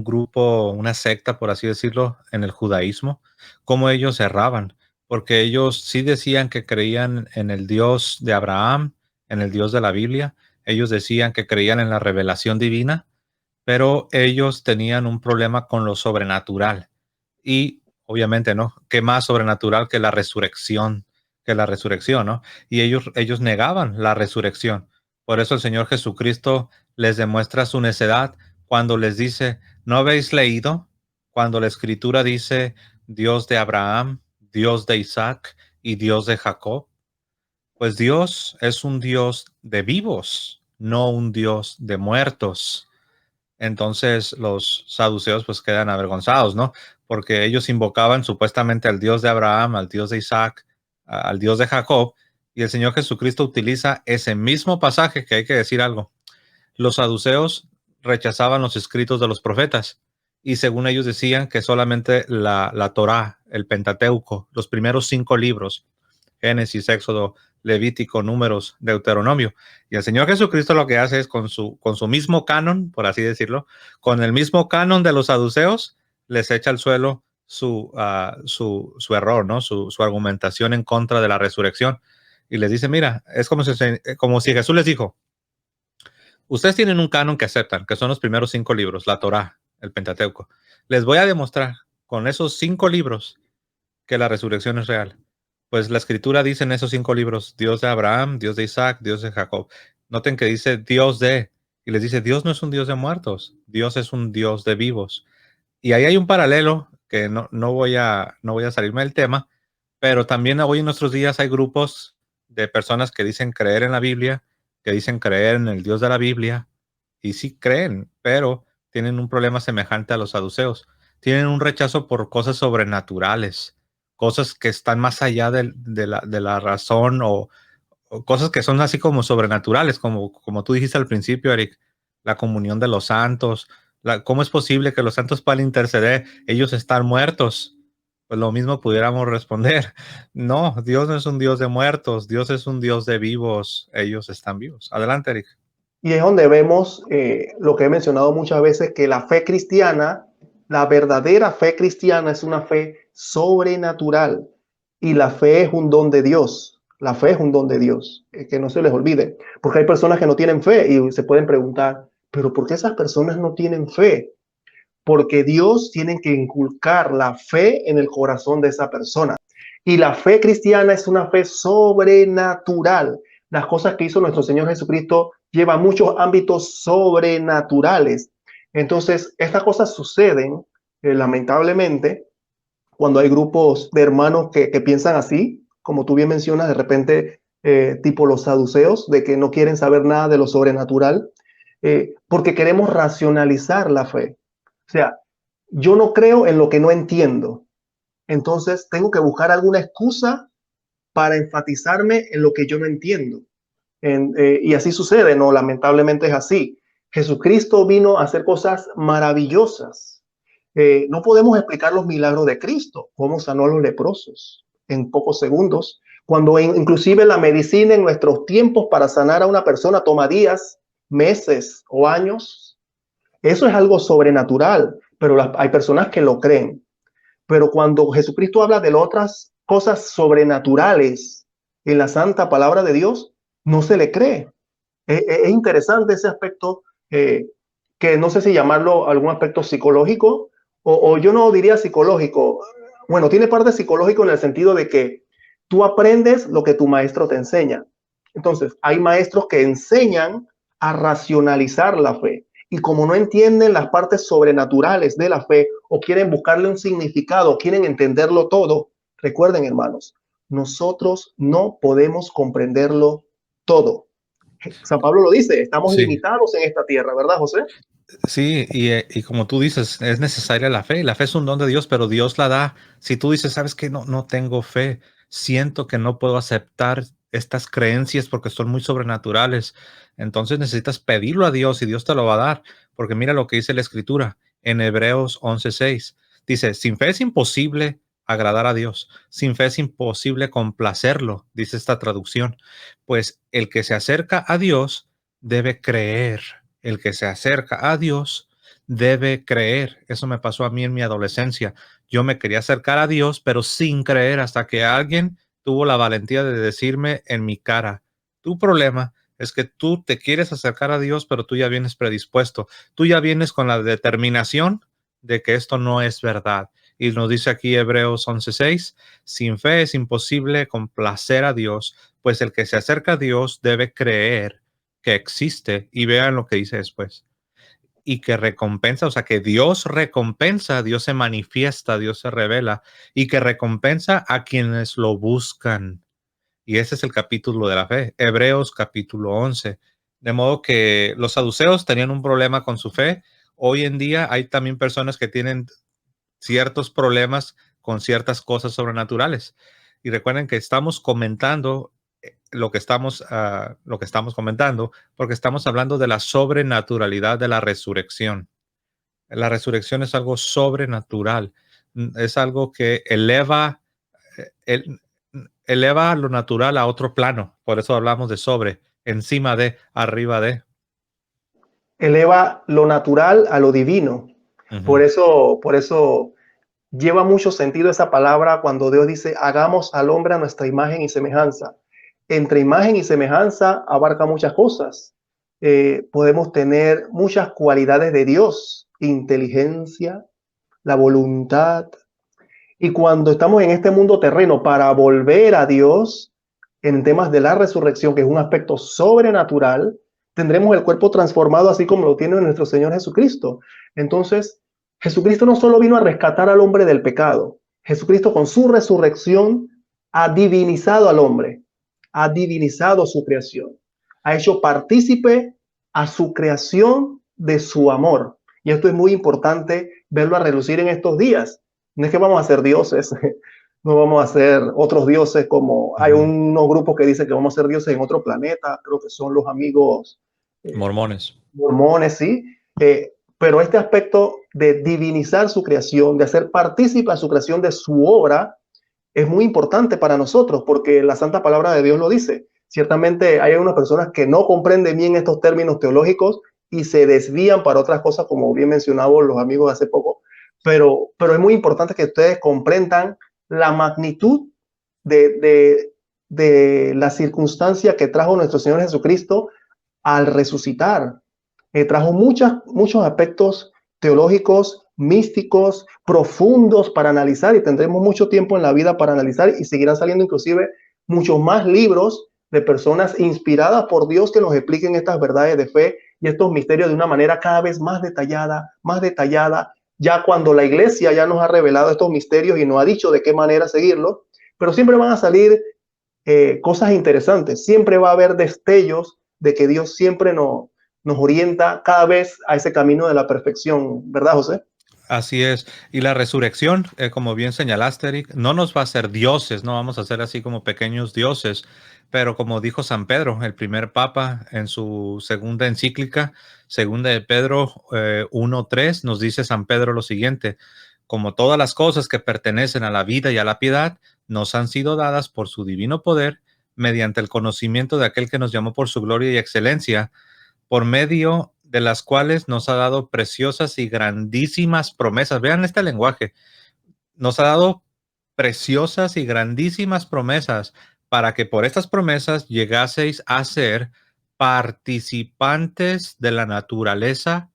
grupo, una secta, por así decirlo, en el judaísmo, cómo ellos erraban, porque ellos sí decían que creían en el Dios de Abraham, en el Dios de la Biblia. Ellos decían que creían en la revelación divina, pero ellos tenían un problema con lo sobrenatural. Y obviamente, ¿no? ¿Qué más sobrenatural que la resurrección, ¿no? Y ellos negaban la resurrección. Por eso el Señor Jesucristo les demuestra su necedad cuando les dice, ¿no habéis leído? Cuando la Escritura dice, Dios de Abraham, Dios de Isaac y Dios de Jacob. Pues Dios es un Dios de vivos, no un Dios de muertos. Entonces los saduceos pues quedan avergonzados, ¿no? Porque ellos invocaban supuestamente al Dios de Abraham, al Dios de Isaac, al Dios de Jacob, y el Señor Jesucristo utiliza ese mismo pasaje, que hay que decir algo. Los saduceos rechazaban los escritos de los profetas y según ellos decían que solamente la Torá, el Pentateuco, los primeros 5 libros, Génesis, Éxodo, Levítico, Números, Deuteronomio. Y el Señor Jesucristo lo que hace es con su mismo canon, por así decirlo, con el mismo canon de los saduceos, les echa al suelo su error, ¿no? Su argumentación en contra de la resurrección. Y les dice, mira, es como si Jesús les dijo, ustedes tienen un canon que aceptan, que son los primeros 5 libros, la Torá, el Pentateuco. Les voy a demostrar con esos 5 libros que la resurrección es real. Pues la escritura dice en esos 5 libros, Dios de Abraham, Dios de Isaac, Dios de Jacob. Noten que dice Dios de, y les dice, Dios no es un Dios de muertos, Dios es un Dios de vivos. Y ahí hay un paralelo que no voy a salirme del tema, pero también hoy en nuestros días hay grupos de personas que dicen creer en la Biblia, que dicen creer en el Dios de la Biblia, y sí creen, pero tienen un problema semejante a los saduceos. Tienen un rechazo por cosas sobrenaturales, cosas que están más allá de la razón o cosas que son así como sobrenaturales, como tú dijiste al principio, Eric, la comunión de los santos, ¿cómo es posible que los santos puedan interceder? Ellos están muertos. Pues lo mismo pudiéramos responder. No, Dios no es un Dios de muertos, Dios es un Dios de vivos. Ellos están vivos. Adelante, Eric. Y es donde vemos lo que he mencionado muchas veces, que la fe cristiana, la verdadera fe cristiana es una fe sobrenatural y la fe es un don de Dios. La fe es un don de Dios, que no se les olvide, porque hay personas que no tienen fe y se pueden preguntar, pero ¿por qué esas personas no tienen fe? Porque Dios tiene que inculcar la fe en el corazón de esa persona. Y la fe cristiana es una fe sobrenatural. Las cosas que hizo nuestro Señor Jesucristo llevan muchos ámbitos sobrenaturales. Entonces, estas cosas suceden, lamentablemente, cuando hay grupos de hermanos que piensan así, como tú bien mencionas, de repente, tipo los saduceos, de que no quieren saber nada de lo sobrenatural, porque queremos racionalizar la fe. O sea, yo no creo en lo que no entiendo. Entonces tengo que buscar alguna excusa para enfatizarme en lo que yo no entiendo. Y así sucede, ¿no? Lamentablemente es así. Jesucristo vino a hacer cosas maravillosas. No podemos explicar los milagros de Cristo, cómo sanó a los leprosos en pocos segundos, cuando inclusive la medicina en nuestros tiempos para sanar a una persona toma días, meses o años. Eso es algo sobrenatural, pero hay personas que lo creen. Pero cuando Jesucristo habla de otras cosas sobrenaturales en la santa palabra de Dios, no se le cree. Es interesante ese aspecto, que no sé si llamarlo algún aspecto psicológico o yo no diría psicológico. Bueno, tiene parte psicológico en el sentido de que tú aprendes lo que tu maestro te enseña. Entonces, hay maestros que enseñan a racionalizar la fe. Y como no entienden las partes sobrenaturales de la fe o quieren buscarle un significado, quieren entenderlo todo, Recuerden, hermanos, nosotros no podemos comprenderlo todo. San Pablo lo dice, estamos Sí, limitados en esta tierra, ¿verdad, José? sí, y como tú dices, es necesaria la fe. La fe es un don de Dios, pero Dios la da. Si tú dices, sabes que no tengo fe, siento que no puedo aceptar estas creencias porque son muy sobrenaturales, entonces necesitas pedirlo a Dios y Dios te lo va a dar. Porque mira lo que dice la Escritura en Hebreos 11:6. Dice, sin fe es imposible agradar a Dios. Sin fe es imposible complacerlo, dice esta traducción. Pues el que se acerca a Dios debe creer. El que se acerca a Dios debe creer. Eso me pasó a mí en mi adolescencia. Yo me quería acercar a Dios, pero sin creer, hasta que alguien tuvo la valentía de decirme en mi cara, tu problema es que tú te quieres acercar a Dios, pero tú ya vienes predispuesto. Tú ya vienes con la determinación de que esto no es verdad. Y nos dice aquí Hebreos 11:6, sin fe es imposible complacer a Dios, pues el que se acerca a Dios debe creer que existe, y vean lo que dice después, y que recompensa, o sea, que Dios recompensa, Dios se manifiesta, Dios se revela, y que recompensa a quienes lo buscan. Y ese es el capítulo de la fe, Hebreos capítulo 11. De modo que los saduceos tenían un problema con su fe. Hoy en día hay también personas que tienen ciertos problemas con ciertas cosas sobrenaturales. Y recuerden que estamos comentando lo que estamos comentando, porque estamos hablando de la sobrenaturalidad de la resurrección. La resurrección es algo sobrenatural, es algo que el- eleva lo natural a otro plano. Por eso hablamos de sobre, encima de, arriba de. Eleva lo natural a lo divino. Ujú, Por eso lleva mucho sentido esa palabra cuando Dios dice, hagamos al hombre a nuestra imagen y semejanza. Entre imagen y semejanza abarca muchas cosas. Podemos tener muchas cualidades de Dios, inteligencia, la voluntad. Y cuando estamos en este mundo terreno para volver a Dios, en temas de la resurrección, que es un aspecto sobrenatural, tendremos el cuerpo transformado así como lo tiene nuestro Señor Jesucristo. Entonces, Jesucristo no solo vino a rescatar al hombre del pecado, Jesucristo con su resurrección ha divinizado al hombre, ha divinizado su creación, ha hecho partícipe a su creación de su amor. Y esto es muy importante verlo a relucir en estos días. No es que vamos a ser dioses, no vamos a ser otros dioses como hay ujú. unos grupos que dicen que vamos a ser dioses en otro planeta, creo que son los amigos Mormones. mormones, sí, pero este aspecto de divinizar su creación, de hacer partícipe a su creación de su obra, es muy importante para nosotros porque la Santa Palabra de Dios lo dice. Ciertamente hay unas personas que no comprenden bien estos términos teológicos y se desvían para otras cosas, como bien mencionaban los amigos de hace poco, pero es muy importante que ustedes comprendan la magnitud de, de, de la circunstancia que trajo nuestro Señor Jesucristo al resucitar. Trajo muchos aspectos teológicos, místicos, profundos para analizar y tendremos mucho tiempo en la vida para analizar y seguirán saliendo inclusive muchos más libros de personas inspiradas por Dios que nos expliquen estas verdades de fe y estos misterios de una manera cada vez más detallada, ya cuando la iglesia ya nos ha revelado estos misterios y nos ha dicho de qué manera seguirlos, pero siempre van a salir cosas interesantes, siempre va a haber destellos de que Dios siempre nos orienta cada vez a ese camino de la perfección, ¿verdad, José? Así es. Y la resurrección, como bien señalaste, Eric, no nos va a hacer dioses, no vamos a ser así como pequeños dioses, pero como dijo San Pedro, el primer papa, en su segunda encíclica, segunda de Pedro 1:3, nos dice San Pedro lo siguiente: como todas las cosas que pertenecen a la vida y a la piedad, nos han sido dadas por su divino poder, mediante el conocimiento de aquel que nos llamó por su gloria y excelencia, por medio de las cuales nos ha dado preciosas y grandísimas promesas. Vean este lenguaje. Nos ha dado preciosas y grandísimas promesas para que por estas promesas llegaseis a ser participantes de la naturaleza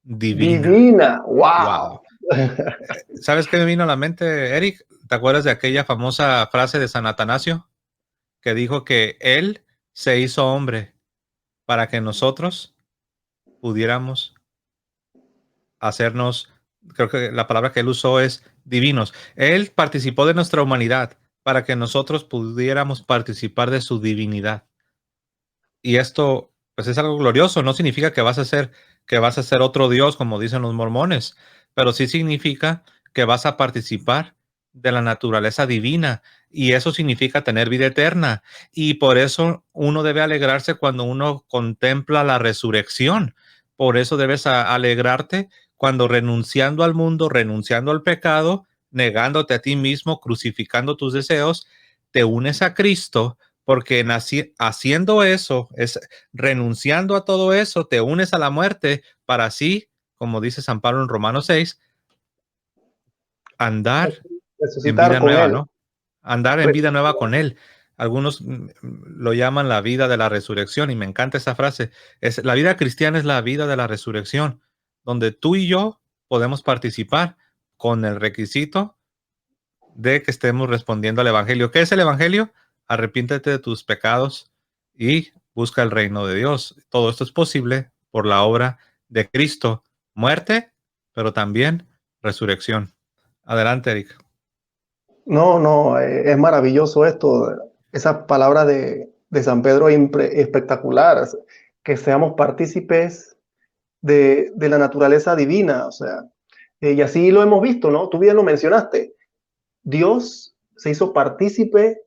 divina. Divina, wow. Wow. ¿Sabes qué me vino a la mente, Eric? ¿Te acuerdas de aquella famosa frase de San Atanasio que dijo que él se hizo hombre para que nosotros pudiéramos hacernos creo que la palabra que él usó es divinos. Él participó de nuestra humanidad para que nosotros pudiéramos participar de su divinidad. Y esto, pues es algo glorioso. No significa que vas a ser otro Dios, como dicen los mormones, pero sí significa que vas a participar de la naturaleza divina. Y eso significa tener vida eterna. Y por eso uno debe alegrarse cuando uno contempla la resurrección. Por eso debes alegrarte cuando renunciando al mundo, renunciando al pecado, negándote a ti mismo, crucificando tus deseos, te unes a Cristo, porque haciendo eso, es renunciando a todo eso, te unes a la muerte para así, como dice San Pablo en Romanos 6, andar en Resucitar vida con nueva, él. ¿no? Andar en vida nueva con Él. Algunos lo llaman la vida de la resurrección y me encanta esa frase. La vida cristiana es la vida de la resurrección, donde tú y yo podemos participar con el requisito de que estemos respondiendo al Evangelio. ¿Qué es el Evangelio? Arrepiéntete de tus pecados y busca el reino de Dios. Todo esto es posible por la obra de Cristo. Muerte, pero también resurrección. Adelante, Eric. No, no, es maravilloso esto. Esa palabra de San Pedro es espectacular. Que seamos partícipes de la naturaleza divina. O sea, y así lo hemos visto, ¿no? Tú bien lo mencionaste. Dios se hizo partícipe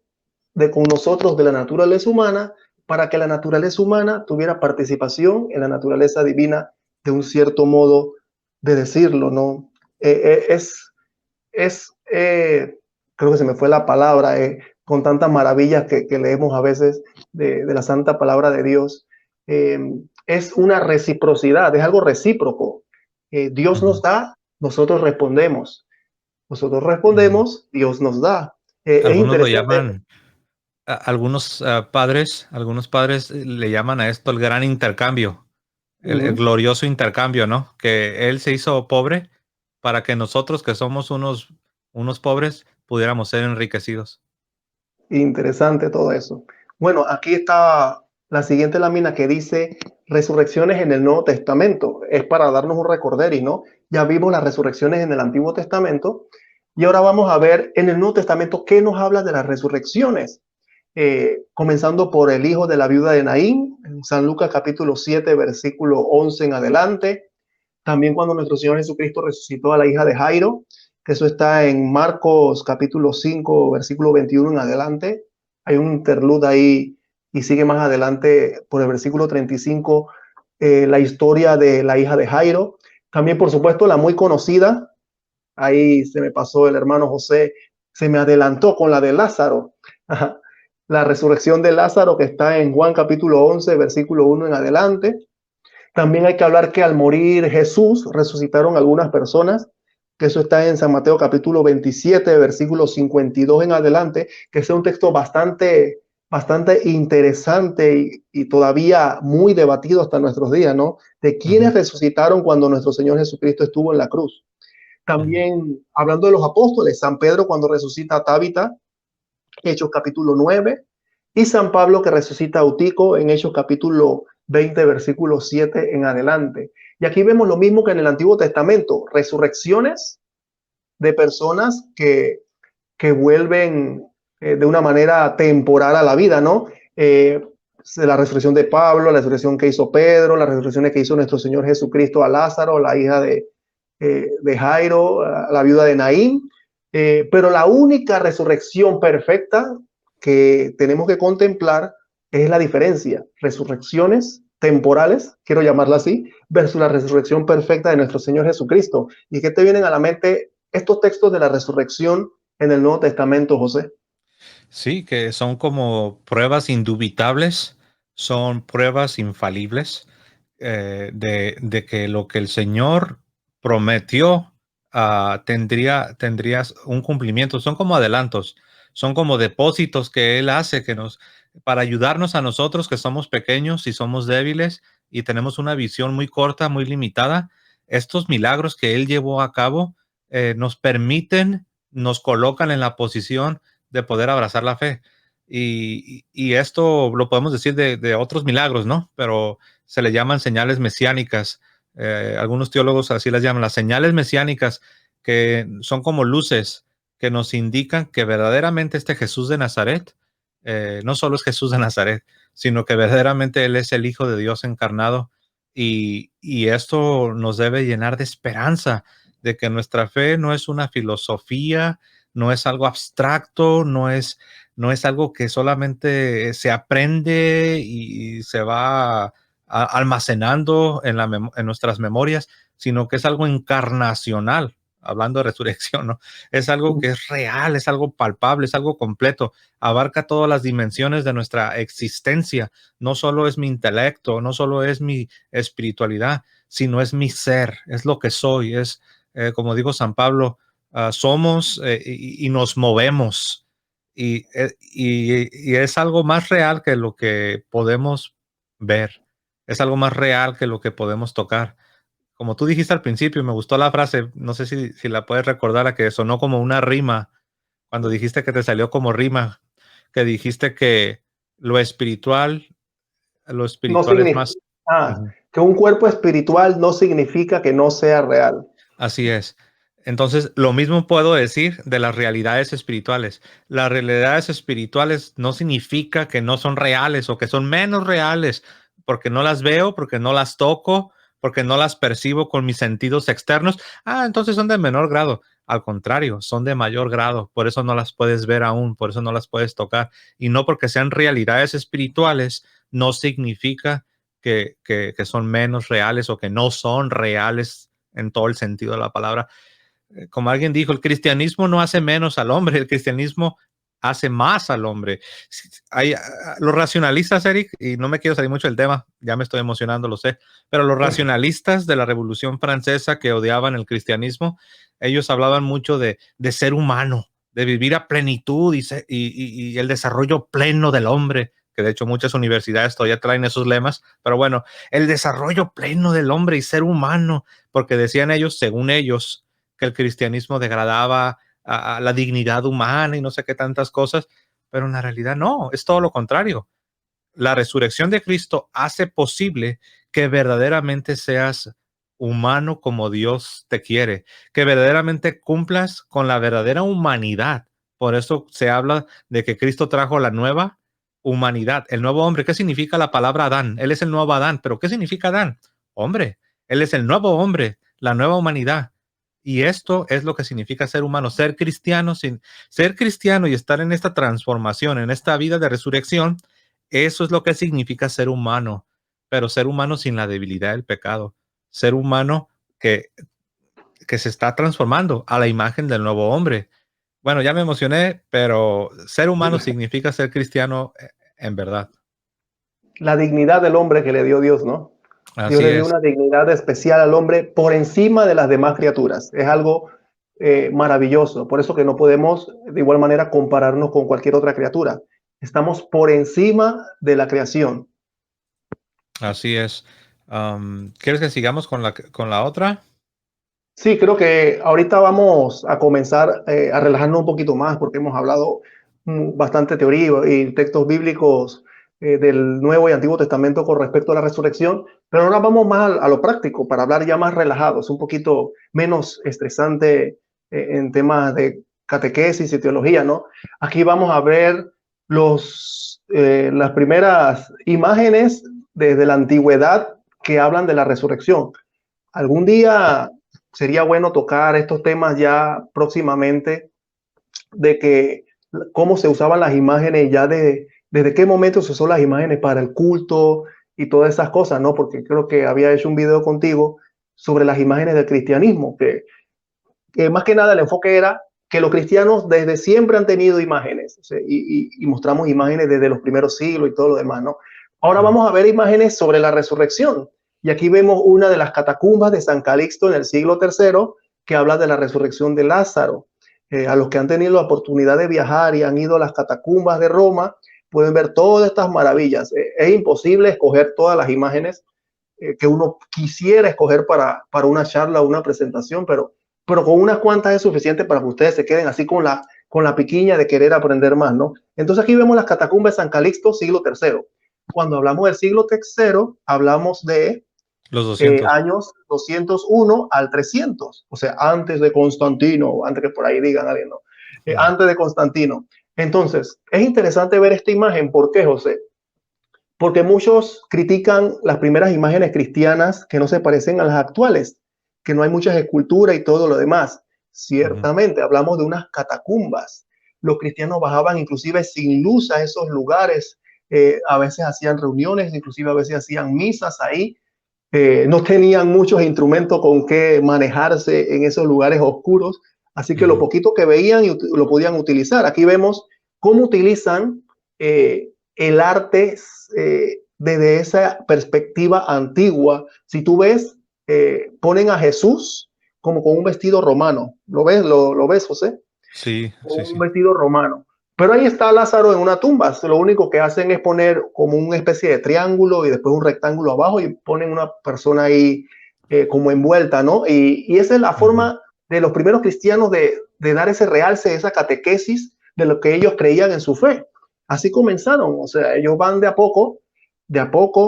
de con nosotros de la naturaleza humana para que la naturaleza humana tuviera participación en la naturaleza divina de un cierto modo de decirlo, ¿no? Es creo que se me fue la palabra, con tantas maravillas que leemos a veces de la santa palabra de Dios, eh, es una reciprocidad, es algo recíproco. Dios nos da, nosotros respondemos. Nosotros respondemos, Dios nos da. Es Algunos lo interesante. llaman, algunos padres le llaman a esto el gran intercambio, el Ujú. glorioso intercambio, ¿no? Que Él se hizo pobre para que nosotros que somos unos pobres pudiéramos ser enriquecidos. Interesante todo eso. Bueno, aquí está la siguiente lámina que dice resurrecciones en el Nuevo Testamento. Es para darnos un recorderis, ¿no? Ya vimos las resurrecciones en el Antiguo Testamento y ahora vamos a ver en el Nuevo Testamento qué nos habla de las resurrecciones. Comenzando por el hijo de la viuda de Naín, en San Lucas capítulo 7, versículo 11 en adelante. También cuando nuestro Señor Jesucristo resucitó a la hija de Jairo, que eso está en Marcos capítulo 5, versículo 21 en adelante. Hay un interlude ahí y sigue más adelante por el versículo 35 la historia de la hija de Jairo. También, por supuesto, la muy conocida, ahí se me pasó el hermano José, se me adelantó con la de Lázaro. La resurrección de Lázaro que está en Juan capítulo 11, versículo 1 en adelante. También hay que hablar que al morir Jesús resucitaron algunas personas, que eso está en San Mateo capítulo 27, versículo 52 en adelante, que es un texto bastante interesante y todavía muy debatido hasta nuestros días, ¿no? De quienes Ujú, resucitaron cuando nuestro Señor Jesucristo estuvo en la cruz. ujú. También hablando de los apóstoles, San Pedro cuando resucita a Tábita, Hechos capítulo 9, y San Pablo que resucita a Eutico en Hechos capítulo 20, versículo 7 en adelante. Y aquí vemos lo mismo que en el Antiguo Testamento, resurrecciones de personas que vuelven de una manera temporal a la vida, ¿no? La resurrección de Pablo, la resurrección que hizo Pedro, las resurrecciones que hizo nuestro Señor Jesucristo a Lázaro, la hija de Jairo, la viuda de Naín. Pero la única resurrección perfecta que tenemos que contemplar es la diferencia. Resurrecciones temporales, quiero llamarla así, versus la resurrección perfecta de nuestro Señor Jesucristo. ¿Y qué te vienen a la mente estos textos de la resurrección en el Nuevo Testamento, José? Sí, que son como pruebas indubitables, son pruebas infalibles de que lo que el Señor prometió tendría un cumplimiento. Son como adelantos, son como depósitos que Él hace para ayudarnos a nosotros que somos pequeños y somos débiles y tenemos una visión muy corta, muy limitada. Estos milagros que Él llevó a cabo nos permiten, nos colocan en la posición de poder abrazar la fe. Y esto lo podemos decir de otros milagros, ¿no? Pero se le llaman señales mesiánicas. Algunos teólogos así las llaman, las señales mesiánicas, que son como luces que nos indican que verdaderamente este Jesús de Nazaret no solo es Jesús de Nazaret, sino que verdaderamente Él es el Hijo de Dios encarnado. Y esto nos debe llenar de esperanza, de que nuestra fe no es una filosofía, no es algo abstracto, no es algo que solamente se aprende y se va almacenando en nuestras memorias, sino que es algo encarnacional, hablando de resurrección, ¿no? Es algo que es real, es algo palpable, es algo completo, abarca todas las dimensiones de nuestra existencia. No solo es mi intelecto, no solo es mi espiritualidad, sino es mi ser, es lo que soy, es, como dijo San Pablo, somos y nos movemos. Y es algo más real que lo que podemos ver, es algo más real que lo que podemos tocar. Como tú dijiste al principio, me gustó la frase, no sé si la puedes recordar, a que sonó como una rima, cuando dijiste que te salió como rima, que dijiste que lo espiritual, lo No espiritual es significa, más. ah, Ujú. que un cuerpo espiritual no significa que no sea real. Así es. Entonces, lo mismo puedo decir de las realidades espirituales. Las realidades espirituales no significa que no son reales o que son menos reales porque no las veo, porque no las toco, porque no las percibo con mis sentidos externos. Entonces son de menor grado. Al contrario, son de mayor grado. Por eso no las puedes ver aún, por eso no las puedes tocar. Y no porque sean realidades espirituales, no significa que son menos reales o que no son reales en todo el sentido de la palabra. Como alguien dijo, el cristianismo no hace menos al hombre, el cristianismo hace más al hombre. Hay, los racionalistas, Eric, y no me quiero salir mucho del tema, ya me estoy emocionando, lo sé, pero los racionalistas de la Revolución Francesa que odiaban el cristianismo, ellos hablaban mucho de ser humano, de vivir a plenitud y el desarrollo pleno del hombre, que de hecho muchas universidades todavía traen esos lemas, pero bueno, el desarrollo pleno del hombre y ser humano, porque decían ellos, según ellos, que el cristianismo degradaba a la dignidad humana y no sé qué tantas cosas, pero en la realidad no, es todo lo contrario. La resurrección de Cristo hace posible que verdaderamente seas humano como Dios te quiere, que verdaderamente cumplas con la verdadera humanidad. Por eso se habla de que Cristo trajo la nueva humanidad, el nuevo hombre. ¿Qué significa la palabra Adán? Él es el nuevo Adán, pero ¿qué significa Adán? Hombre, él es el nuevo hombre, la nueva humanidad. Y esto es lo que significa ser humano, ser cristiano, sin ser cristiano y estar en esta transformación, en esta vida de resurrección. Eso es lo que significa ser humano, pero ser humano sin la debilidad del pecado, ser humano que, que se está transformando a la imagen del nuevo hombre. Bueno, ya me emocioné, pero ser humano significa ser cristiano en verdad. La dignidad del hombre que le dio Dios, ¿no? Dios Así le dio es, una dignidad especial al hombre por encima de las demás criaturas. Es algo maravilloso. Por eso que no podemos de igual manera compararnos con cualquier otra criatura. Estamos por encima de la creación. así es. ¿Quieres que sigamos con la otra? Sí, creo que ahorita vamos a comenzar a relajarnos un poquito más porque hemos hablado bastante teoría y textos bíblicos del Nuevo y Antiguo Testamento con respecto a la resurrección, pero ahora vamos más a lo práctico para hablar ya más relajados, un poquito menos estresante en temas de catequesis y teología, ¿no? Aquí vamos a ver las primeras imágenes desde la antigüedad que hablan de la resurrección. Algún día sería bueno tocar estos temas ya próximamente, de que cómo se usaban las imágenes ya desde qué momento se usó las imágenes para el culto y todas esas cosas, ¿no? Porque creo que había hecho un video contigo sobre las imágenes del cristianismo, que más que nada el enfoque era que los cristianos desde siempre han tenido imágenes, o sea, y mostramos imágenes desde los primeros siglos y todo lo demás, ¿no? Ahora Mm. vamos a ver imágenes sobre la resurrección. Y aquí vemos una de las catacumbas de San Calixto en el siglo III que habla de la resurrección de Lázaro. A los que han tenido la oportunidad de viajar y han ido a las catacumbas de Roma, pueden ver todas estas maravillas. Es imposible escoger todas las imágenes que uno quisiera escoger para una charla o una presentación, pero con unas cuantas es suficiente para que ustedes se queden así con la piquiña de querer aprender más, ¿no? Entonces aquí vemos las catacumbas de San Calixto, siglo III. Cuando hablamos del siglo III, hablamos de Los 200. años 201 al 300, o sea, antes de Constantino, antes que por ahí digan alguien, ¿no? Antes de Constantino. Entonces, es interesante ver esta imagen. ¿Por qué, José? Porque muchos critican las primeras imágenes cristianas que no se parecen a las actuales, que no hay muchas esculturas y todo lo demás. Ujú, Ciertamente, hablamos de unas catacumbas. Los cristianos bajaban inclusive sin luz a esos lugares, a veces hacían reuniones, inclusive a veces hacían misas ahí. No tenían muchos instrumentos con que manejarse en esos lugares oscuros, así que lo ujú, poquito que veían lo podían utilizar. Aquí vemos cómo utilizan el arte desde esa perspectiva antigua. Si tú ves, ponen a Jesús como con un vestido romano. ¿Lo ves? ¿Lo ves, José? sí, sí, Con un sí. vestido romano. Pero ahí está Lázaro en una tumba. Lo único que hacen es poner como una especie de triángulo y después un rectángulo abajo y ponen una persona ahí como envuelta, ¿no? Y esa es la Ujú, forma de los primeros cristianos de dar ese realce, esa catequesis de lo que ellos creían en su fe. Así comenzaron, o sea, ellos van de a poco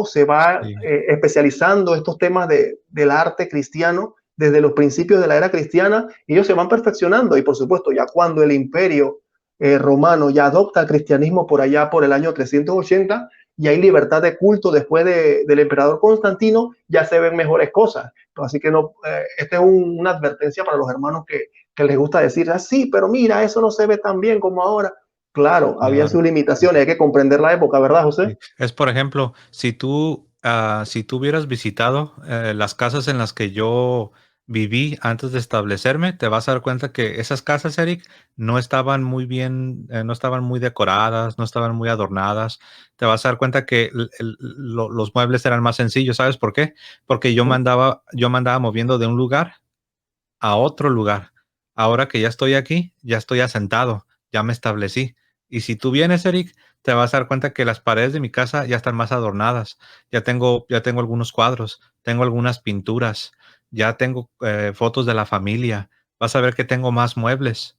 se va sí. especializando estos temas del arte cristiano desde los principios de la era cristiana, y ellos se van perfeccionando. Y por supuesto, ya cuando el imperio romano ya adopta el cristianismo por allá por el año 380, y hay libertad de culto después del emperador Constantino, ya se ven mejores cosas. Así que no, esta es una advertencia para los hermanos que les gusta decir, ah, sí, pero mira, eso no se ve tan bien como ahora. Claro, había Claro. sus limitaciones, hay que comprender la época, ¿verdad, José? Sí. Es, por ejemplo, si tú hubieras visitado las casas en las que yo viví antes de establecerme, te vas a dar cuenta que esas casas, Eric, no estaban muy bien, no estaban muy decoradas, no estaban muy adornadas. Te vas a dar cuenta que los muebles eran más sencillos. ¿Sabes por qué? Porque yo me andaba moviendo de un lugar a otro lugar. Ahora que ya estoy aquí, ya estoy asentado, ya me establecí. Y si tú vienes, Eric, te vas a dar cuenta que las paredes de mi casa ya están más adornadas. Ya tengo algunos cuadros, tengo algunas pinturas, ya tengo fotos de la familia. Vas a ver que tengo más muebles.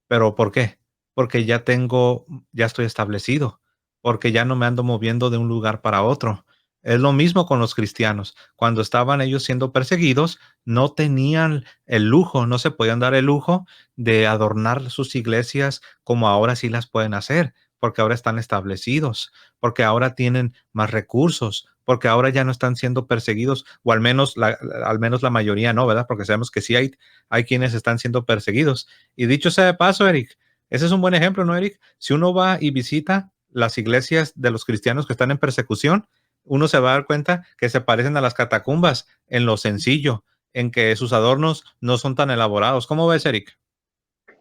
¿Pero por qué? Porque ya estoy establecido, porque ya no me ando moviendo de un lugar para otro. Es lo mismo con los cristianos. Cuando estaban ellos siendo perseguidos, no tenían el lujo, no se podían dar el lujo de adornar sus iglesias como ahora sí las pueden hacer, porque ahora están establecidos, porque ahora tienen más recursos, porque ahora ya no están siendo perseguidos, o al menos la mayoría no, ¿verdad? Porque sabemos que sí hay quienes están siendo perseguidos. Y dicho sea de paso, Eric, ese es un buen ejemplo, ¿no, Eric? Si uno va y visita las iglesias de los cristianos que están en persecución, uno se va a dar cuenta que se parecen a las catacumbas en lo sencillo, en que sus adornos no son tan elaborados. ¿Cómo ves, Eric?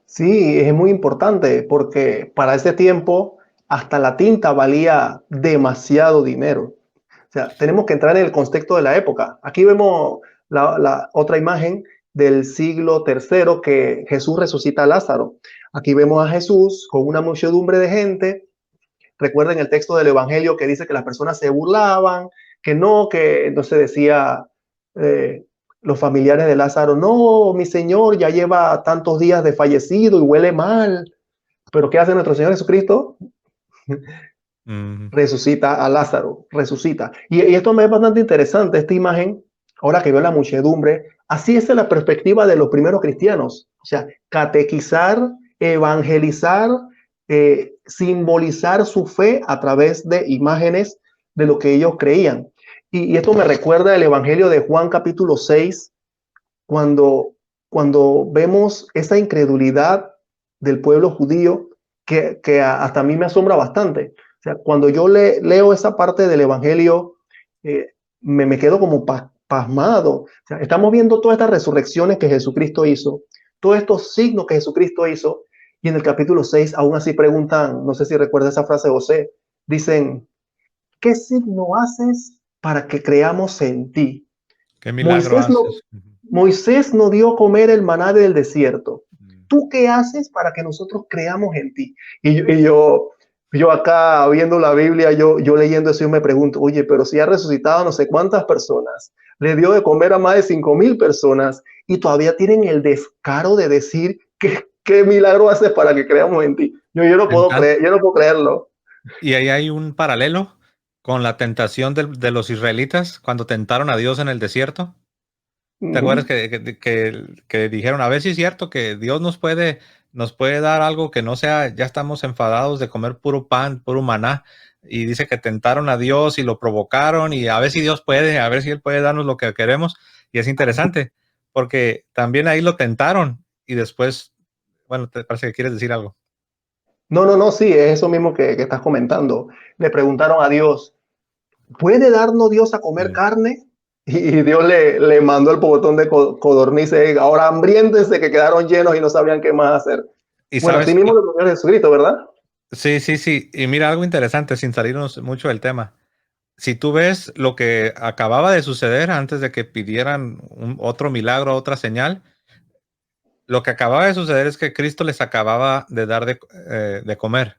Sí, es muy importante porque para ese tiempo hasta la tinta valía demasiado dinero. O sea, tenemos que entrar en el contexto de la época. Aquí vemos la otra imagen del siglo tercero que Jesús resucita a Lázaro. Aquí vemos a Jesús con una muchedumbre de gente. Recuerden el texto del Evangelio que dice que las personas se burlaban, que entonces decía eh, los familiares de Lázaro, no, mi Señor ya lleva tantos días de fallecido y huele mal. Pero ¿qué hace nuestro Señor Jesucristo? Mm, Resucita a Lázaro, resucita. Y esto me es bastante interesante, esta imagen, ahora que veo la muchedumbre, así es la perspectiva de los primeros cristianos, o sea, catequizar, evangelizar, simbolizar su fe a través de imágenes de lo que ellos creían. Y esto me recuerda el Evangelio de Juan capítulo 6 cuando, cuando vemos esa incredulidad del pueblo judío que hasta a mí me asombra bastante. O sea, cuando yo leo esa parte del Evangelio, me quedo como pasmado. O sea, estamos viendo todas estas resurrecciones que Jesucristo hizo, todos estos signos que Jesucristo hizo, y en el capítulo 6 aún así preguntan, no sé si recuerda esa frase, José, dicen, ¿qué signo haces para que creamos en ti? ¿Qué milagro Moisés no, haces? Moisés no dio comer el maná del desierto. Mm. ¿Tú qué haces para que nosotros creamos en ti? Y yo acá viendo la Biblia, yo leyendo eso, yo me pregunto, oye, pero si ha resucitado a no sé cuántas personas, le dio de comer a más de 5,000 personas y todavía tienen el descaro de decir que qué milagro haces para que creamos en ti. Yo no puedo Entonces, creer, yo no puedo creerlo. y ahí hay un paralelo con la tentación de los israelitas cuando tentaron a Dios en el desierto. ¿Te acuerdas Ujú. que dijeron, a ver si es cierto que Dios nos puede dar algo que no sea, ya estamos enfadados de comer puro pan, puro maná? Y dice que tentaron a Dios y lo provocaron y a ver si Dios puede, a ver si Él puede darnos lo que queremos. Y es interesante porque también ahí lo tentaron y después, bueno, te parece que quieres decir algo. No, no, no, sí, es eso mismo que estás comentando. Le preguntaron a Dios, ¿puede darnos Dios a comer Sí. carne? Y Dios le mandó el botón de codornices. Ahora hambrientos que quedaron llenos y no sabían qué más hacer. Y Bueno, así sabes, mismo lo Señor Jesucristo, ¿verdad? sí, sí, sí. Y mira algo interesante, sin salirnos mucho del tema. Si tú ves lo que acababa de suceder antes de que pidieran otro milagro, otra señal, lo que acababa de suceder es que Cristo les acababa de dar de comer.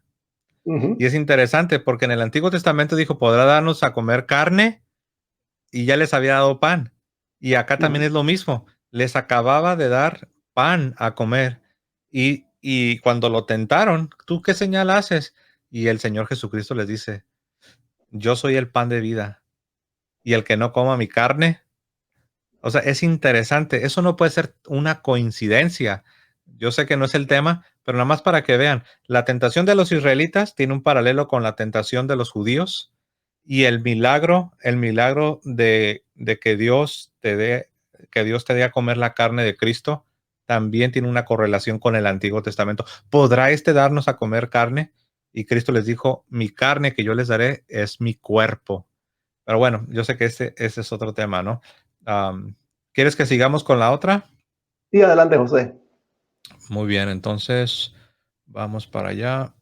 Y Ujú, es interesante porque en el Antiguo Testamento dijo, podrá darnos a comer carne y ya les había dado pan. Y acá también ujú. es lo mismo, les acababa de dar pan a comer. Y cuando lo tentaron, ¿tú qué señal haces? Y el Señor Jesucristo les dice, yo soy el pan de vida y el que no coma mi carne. O sea, es interesante. Eso no puede ser una coincidencia. Yo sé que no es el tema, pero nada más para que vean, la tentación de los israelitas tiene un paralelo con la tentación de los judíos y el milagro de que Dios te dé a comer la carne de Cristo, también tiene una correlación con el Antiguo Testamento. ¿Podrá este darnos a comer carne? Y Cristo les dijo, mi carne que yo les daré es mi cuerpo. Pero bueno, yo sé que ese es otro tema, ¿no? Am, ¿Quieres que sigamos con la otra? Sí, adelante, José. Muy bien, entonces vamos para allá.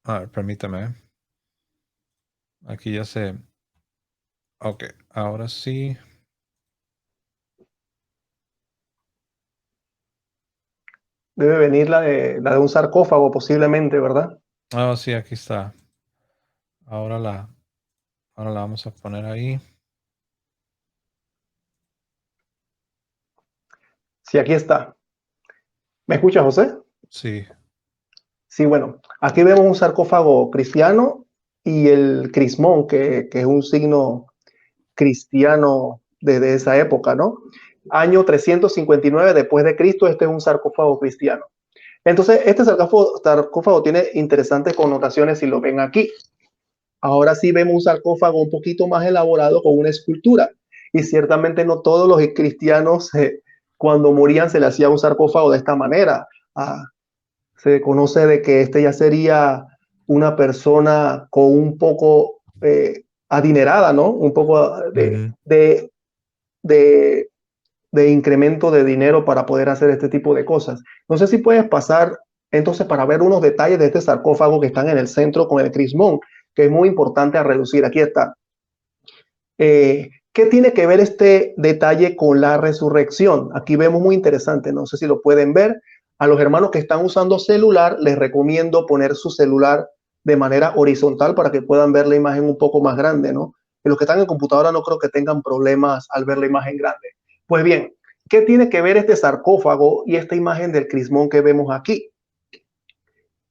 A ver, permítame. Aquí ya sé. Ok, ahora sí. Debe venir la de un sarcófago posiblemente, ¿verdad? Ah, sí, aquí está. Ahora la, ahora la vamos a poner ahí. Sí, aquí está. ¿Me escucha, José? Sí. Sí, bueno, aquí vemos un sarcófago cristiano y el crismón, que es un signo cristiano desde esa época, ¿no? Año 359 después de Cristo, este es un sarcófago cristiano. Entonces, este sarcófago tiene interesantes connotaciones si lo ven aquí. Ahora sí vemos un sarcófago un poquito más elaborado con una escultura. Y ciertamente no todos los cristianos cuando morían se le hacía un sarcófago de esta manera. Ah, se conoce de que este ya sería una persona con un poco adinerada, ¿no? Un poco Ujú. de, de incremento de dinero para poder hacer este tipo de cosas. No sé si puedes pasar entonces para ver unos detalles de este sarcófago que están en el centro con el crismón, que es muy importante a reducir. Aquí está. ¿Qué tiene que ver este detalle con la resurrección? Aquí vemos muy interesante, no sé si lo pueden ver. A los hermanos que están usando celular, les recomiendo poner su celular de manera horizontal para que puedan ver la imagen un poco más grande, ¿no? Y los que están en computadora no creo que tengan problemas al ver la imagen grande. Pues bien, ¿qué tiene que ver este sarcófago y esta imagen del crismón que vemos aquí?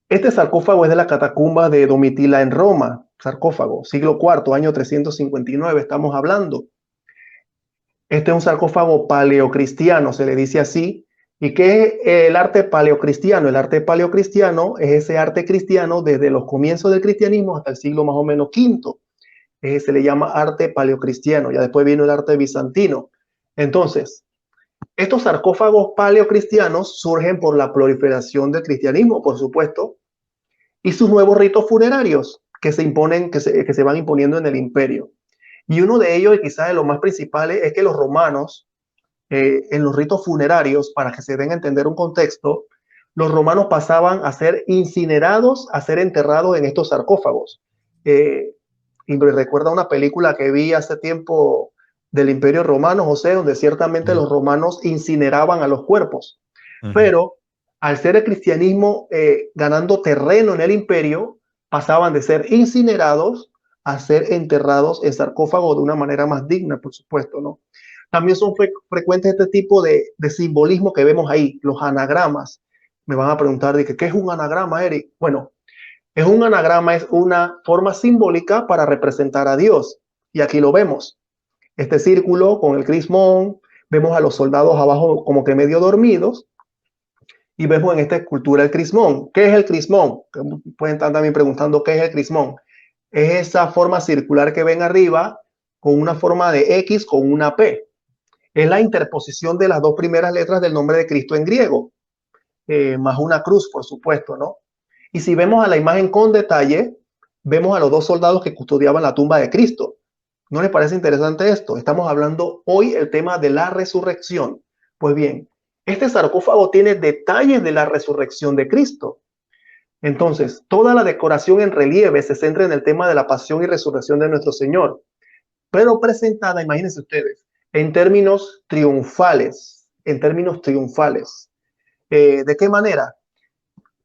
Este sarcófago es de la catacumba de Domitila en Roma, sarcófago, siglo IV, año 359, estamos hablando. Este es un sarcófago paleocristiano, se le dice así. ¿Y qué es el arte paleocristiano? El arte paleocristiano es ese arte cristiano desde los comienzos del cristianismo hasta el siglo más o menos quinto. Se le llama arte paleocristiano. Ya después vino el arte bizantino. Entonces, estos sarcófagos paleocristianos surgen por la proliferación del cristianismo, por supuesto, y sus nuevos ritos funerarios que se imponen, que se van imponiendo en el imperio. Y uno de ellos, y quizás de los más principales, es que los romanos en los ritos funerarios, para que se den a entender un contexto, los romanos pasaban a ser incinerados, a ser enterrados en estos sarcófagos. Y me recuerda una película que vi hace tiempo del Imperio Romano, José, donde ciertamente Ujú, los romanos incineraban a los cuerpos. ujú. Pero al ser el cristianismo ganando terreno en el imperio, pasaban de ser incinerados a ser enterrados en sarcófagos de una manera más digna, por supuesto, ¿no? También son frecuentes este tipo de simbolismo que vemos ahí, los anagramas. Me van a preguntar, ¿qué es un anagrama, Eric? Bueno, Es un anagrama, es una forma simbólica para representar a Dios. Y aquí lo vemos. Este círculo con el crismón, vemos a los soldados abajo como que medio dormidos y vemos en esta escultura el crismón. ¿Qué es el crismón? Pueden estar también preguntando qué es el crismón. Es esa forma circular que ven arriba con una forma de X con una P. Es la interposición de las dos primeras letras del nombre de Cristo en griego, más una cruz, por supuesto, ¿no? Y si vemos a la imagen con detalle, vemos a los dos soldados que custodiaban la tumba de Cristo. ¿No les parece interesante esto? Estamos hablando hoy el tema de la resurrección. Pues bien, este sarcófago tiene detalles de la resurrección de Cristo. Entonces, toda la decoración en relieve se centra en el tema de la pasión y resurrección de nuestro Señor, pero presentada, imagínense ustedes, en términos triunfales, en términos triunfales. ¿De qué manera?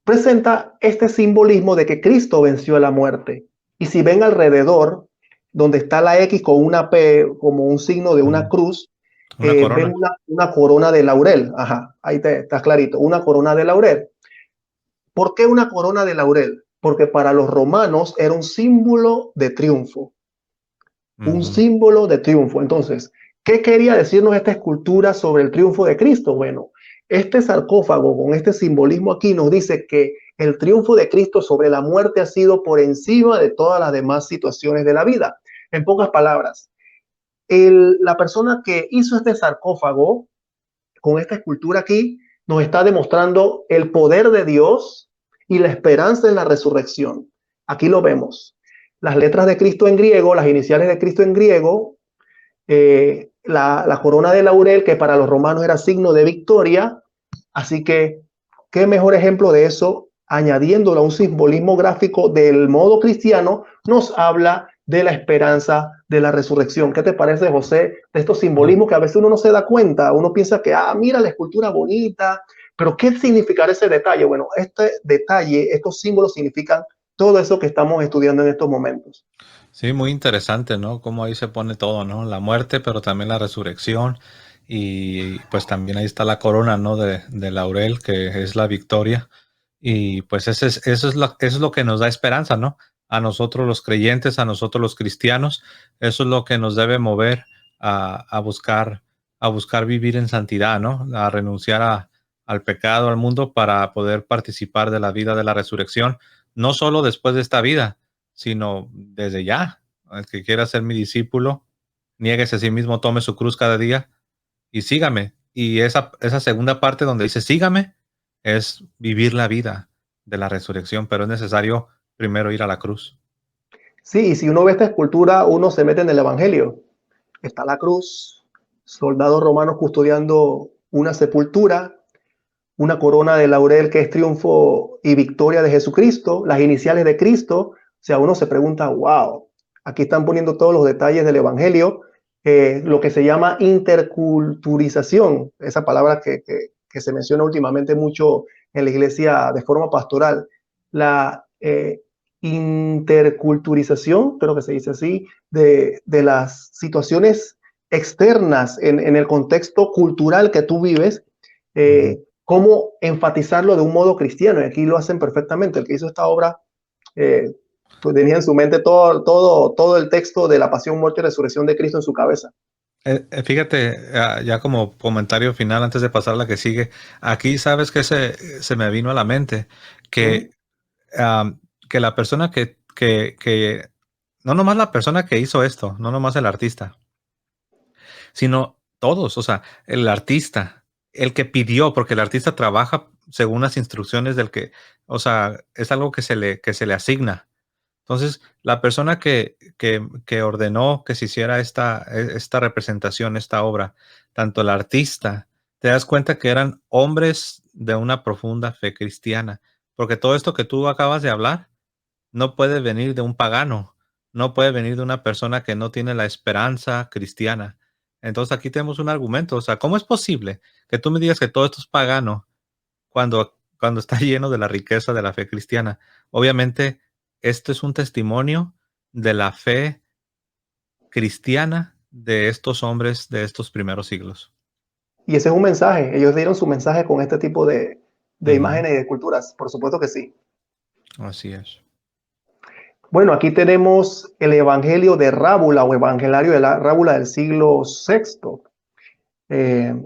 Presenta este simbolismo de que Cristo venció a la muerte. Y si ven alrededor, donde está la X con una P como un signo de una cruz, Una ven corona. una corona de laurel. Ajá, ahí está clarito, una corona de laurel. ¿Por qué una corona de laurel? Porque para los romanos era un símbolo de triunfo, un símbolo de triunfo. Entonces, ¿qué quería decirnos esta escultura sobre el triunfo de Cristo? Bueno, este sarcófago con este simbolismo aquí nos dice que el triunfo de Cristo sobre la muerte ha sido por encima de todas las demás situaciones de la vida. En pocas palabras, la persona que hizo este sarcófago con esta escultura aquí nos está demostrando el poder de Dios y la esperanza en la resurrección. Aquí lo vemos. Las letras de Cristo en griego, las iniciales de Cristo en griego, la corona de laurel, que para los romanos era signo de victoria. Así que, ¿qué mejor ejemplo de eso? Añadiéndolo a un simbolismo gráfico del modo cristiano, nos habla de la esperanza de la resurrección. ¿Qué te parece, José, de estos simbolismos que a veces uno no se da cuenta? Uno piensa que, mira la escultura bonita, pero ¿qué significa ese detalle? Bueno, este detalle, estos símbolos significan todo eso que estamos estudiando en estos momentos. Sí, muy interesante, ¿no? Cómo ahí se pone todo, ¿no? La muerte, pero también la resurrección. Y pues también ahí está la corona, ¿no? De laurel, que es la victoria. Y pues eso es lo que nos da esperanza, ¿no? A nosotros los creyentes, a nosotros los cristianos, eso es lo que nos debe mover a buscar vivir en santidad, ¿no? A renunciar al pecado, al mundo, para poder participar de la vida de la resurrección, no solo después de esta vida, sino desde ya. El que quiera ser mi discípulo, niéguese a sí mismo, tome su cruz cada día y sígame. Y esa segunda parte donde dice sígame es vivir la vida de la resurrección, pero es necesario primero ir a la cruz. Sí, y si uno ve esta escultura, uno se mete en el Evangelio. Está la cruz, soldados romanos custodiando una sepultura, una corona de laurel que es triunfo y victoria de Jesucristo, las iniciales de Cristo. O sea, uno se pregunta, wow, aquí están poniendo todos los detalles del Evangelio, lo que se llama interculturización, esa palabra que se menciona últimamente mucho en la iglesia de forma pastoral. La interculturización, creo que se dice así, de las situaciones externas en el contexto cultural que tú vives, cómo enfatizarlo de un modo cristiano. Y aquí lo hacen perfectamente. El que hizo esta obra, pues tenía en su mente todo el texto de la pasión, muerte y resurrección de Cristo en su cabeza. Fíjate, ya como comentario final antes de pasar a la que sigue, aquí sabes que se me vino a la mente que, um, que la persona no nomás la persona que hizo esto, no nomás el artista, sino todos, o sea, el artista, el que pidió, porque el artista trabaja según las instrucciones o sea, es algo que se le asigna. Entonces, la persona que ordenó que se hiciera esta representación, esta obra, tanto el artista, te das cuenta que eran hombres de una profunda fe cristiana, porque todo esto que tú acabas de hablar no puede venir de un pagano, no puede venir de una persona que no tiene la esperanza cristiana. Entonces aquí tenemos un argumento, o sea, ¿cómo es posible que tú me digas que todo esto es pagano cuando está lleno de la riqueza de la fe cristiana? Obviamente, esto es un testimonio de la fe cristiana de estos hombres de estos primeros siglos. Y ese es un mensaje. Ellos dieron su mensaje con este tipo de Ujú. imágenes y de culturas. Por supuesto que sí. Así es. Bueno, aquí tenemos el Evangelio de Rábula o Evangelario de la Rábula del siglo sexto.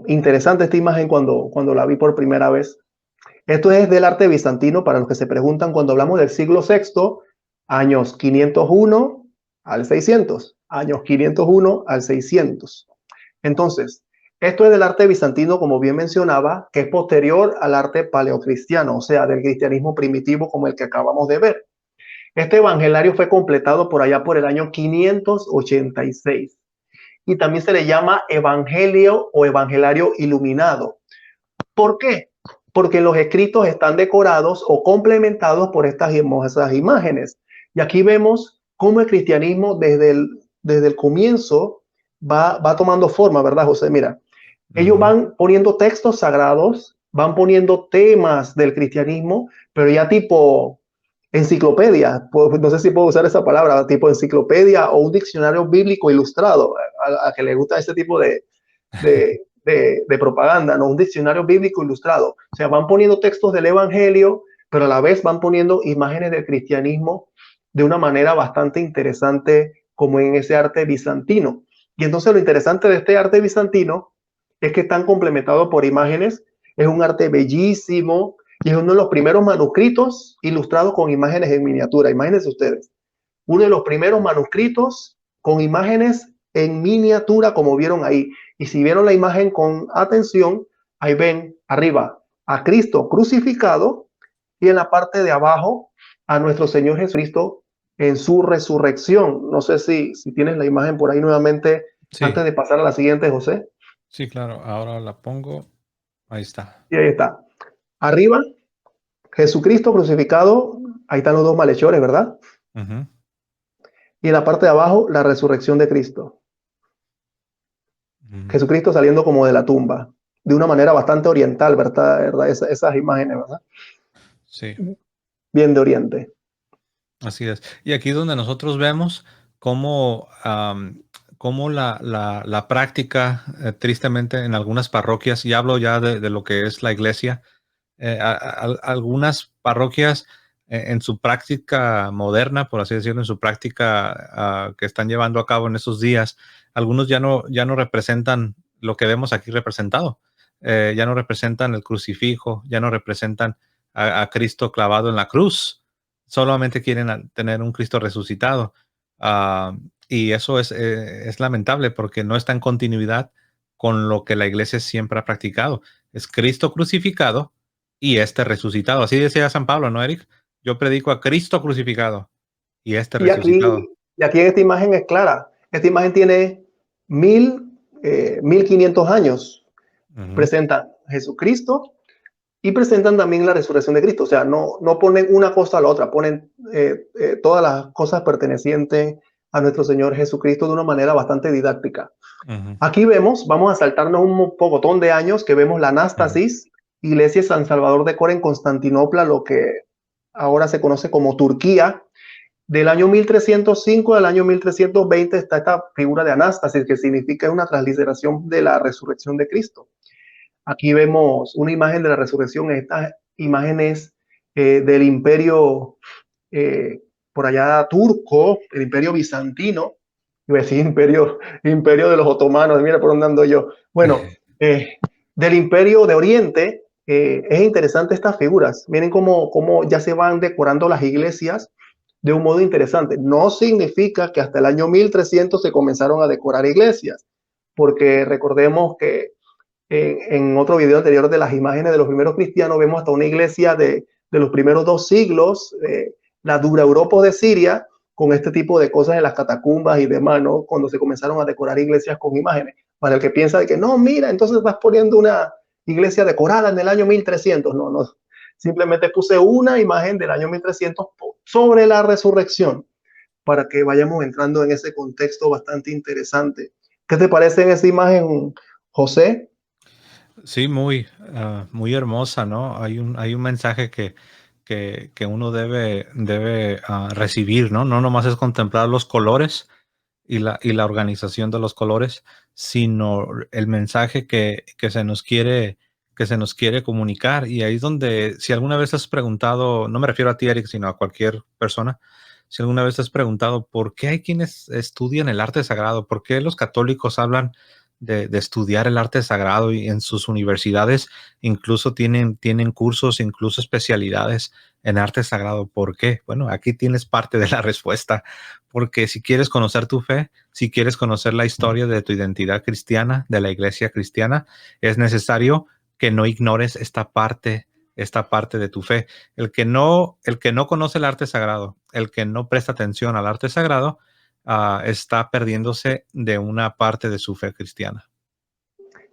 Interesante esta imagen cuando la vi por primera vez. Esto es del arte bizantino, para los que se preguntan, cuando hablamos del siglo sexto, años 501 al 600, años 501 al 600. Entonces, esto es del arte bizantino, como bien mencionaba, que es posterior al arte paleocristiano, o sea, del cristianismo primitivo como el que acabamos de ver. Este evangelario fue completado por allá por el año 586 y también se le llama evangelio o evangelario iluminado. ¿Por qué? Porque los escritos están decorados o complementados por estas hermosas imágenes. Y aquí vemos cómo el cristianismo desde el comienzo va tomando forma, ¿verdad, José? Mira, ellos van poniendo textos sagrados, van poniendo temas del cristianismo, pero ya tipo enciclopedia, no sé si puedo usar esa palabra, tipo enciclopedia o un diccionario bíblico ilustrado, a que le gusta ese tipo de propaganda, ¿no? Un diccionario bíblico ilustrado. O sea, van poniendo textos del Evangelio, pero a la vez van poniendo imágenes del cristianismo de una manera bastante interesante, como en ese arte bizantino. Y entonces lo interesante de este arte bizantino es que están complementados por imágenes, es un arte bellísimo y es uno de los primeros manuscritos ilustrados con imágenes en miniatura. Imagínense ustedes, uno de los primeros manuscritos con imágenes en miniatura, como vieron ahí. Y si vieron la imagen con atención, ahí ven arriba a Cristo crucificado y en la parte de abajo a nuestro Señor Jesucristo en su resurrección. No sé si tienes la imagen por ahí nuevamente Sí, antes de pasar a la siguiente, José. sí, claro. Ahora la pongo. Ahí está. Y ahí está. Arriba, Jesucristo crucificado. Ahí están los dos malhechores, ¿verdad? Ujú, Y en la parte de abajo, la resurrección de Cristo. ujú. Jesucristo saliendo como de la tumba, de una manera bastante oriental, ¿verdad? Esas imágenes, ¿verdad? Sí, Bien de oriente. así es. Y aquí es donde nosotros vemos cómo, cómo la práctica, tristemente, en algunas parroquias, y hablo ya de lo que es la iglesia, algunas parroquias en su práctica moderna, por así decirlo, en su práctica que están llevando a cabo en esos días, algunos ya no representan lo que vemos aquí representado. Ya no representan el crucifijo, ya no representan a Cristo clavado en la cruz, solamente quieren tener un Cristo resucitado. Ah, y eso es lamentable porque no está en continuidad con lo que la iglesia siempre ha practicado. Es Cristo crucificado y este resucitado. Así decía San Pablo, ¿no, Eric? Yo predico a Cristo crucificado y este Y resucitado. aquí, y aquí en esta imagen es clara. Esta imagen tiene 1500 años. Ujú, Presentan a Jesucristo y presentan también la resurrección de Cristo. O sea, no ponen una cosa a la otra, ponen todas las cosas pertenecientes a nuestro Señor Jesucristo de una manera bastante didáctica. ujú, Aquí vemos, vamos a saltarnos un pocotón de años, que vemos la ujú, Anástasis, Iglesia San Salvador de Cora en Constantinopla, lo que ahora se conoce como Turquía. Del año 1305 al año 1320 está esta figura de Anástasis, que significa una transliteración de la resurrección de Cristo. Aquí vemos una imagen de la resurrección, estas imágenes del imperio por allá turco, el imperio bizantino, iba a decir imperio de los otomanos, mira por dónde ando yo. Bueno, del imperio de Oriente, es interesante estas figuras. Miren cómo ya se van decorando las iglesias de un modo interesante. No significa que hasta el año 1300 se comenzaron a decorar iglesias, porque recordemos que en otro video anterior de las imágenes de los primeros cristianos, vemos hasta una iglesia de los primeros 2 siglos, la dura Europa de Siria, con este tipo de cosas en las catacumbas y demás, ¿no? Cuando se comenzaron a decorar iglesias con imágenes. Para el que piensa de que no, mira, entonces estás poniendo una iglesia decorada en el año 1300. No, no. Simplemente puse una imagen del año 1300 sobre la resurrección para que vayamos entrando en ese contexto bastante interesante. ¿Qué te parece en esa imagen, José? sí, muy hermosa, ¿no? Hay un mensaje que uno debe recibir, ¿no? No nomás es contemplar los colores y la organización de los colores, sino el mensaje que se nos quiere comunicar. Y ahí es donde, si alguna vez has preguntado, no me refiero a ti, Eric, sino a cualquier persona, si alguna vez te has preguntado por qué hay quienes estudian el arte sagrado, por qué los católicos hablan de estudiar el arte sagrado y en sus universidades incluso tienen cursos, incluso especialidades en arte sagrado. ¿Por qué? Bueno, aquí tienes parte de la respuesta, porque si quieres conocer tu fe, si quieres conocer la historia de tu identidad cristiana, de la iglesia cristiana, es necesario que no ignores esta parte de tu fe. El que no conoce el arte sagrado, el que no presta atención al arte sagrado, está perdiéndose de una parte de su fe cristiana.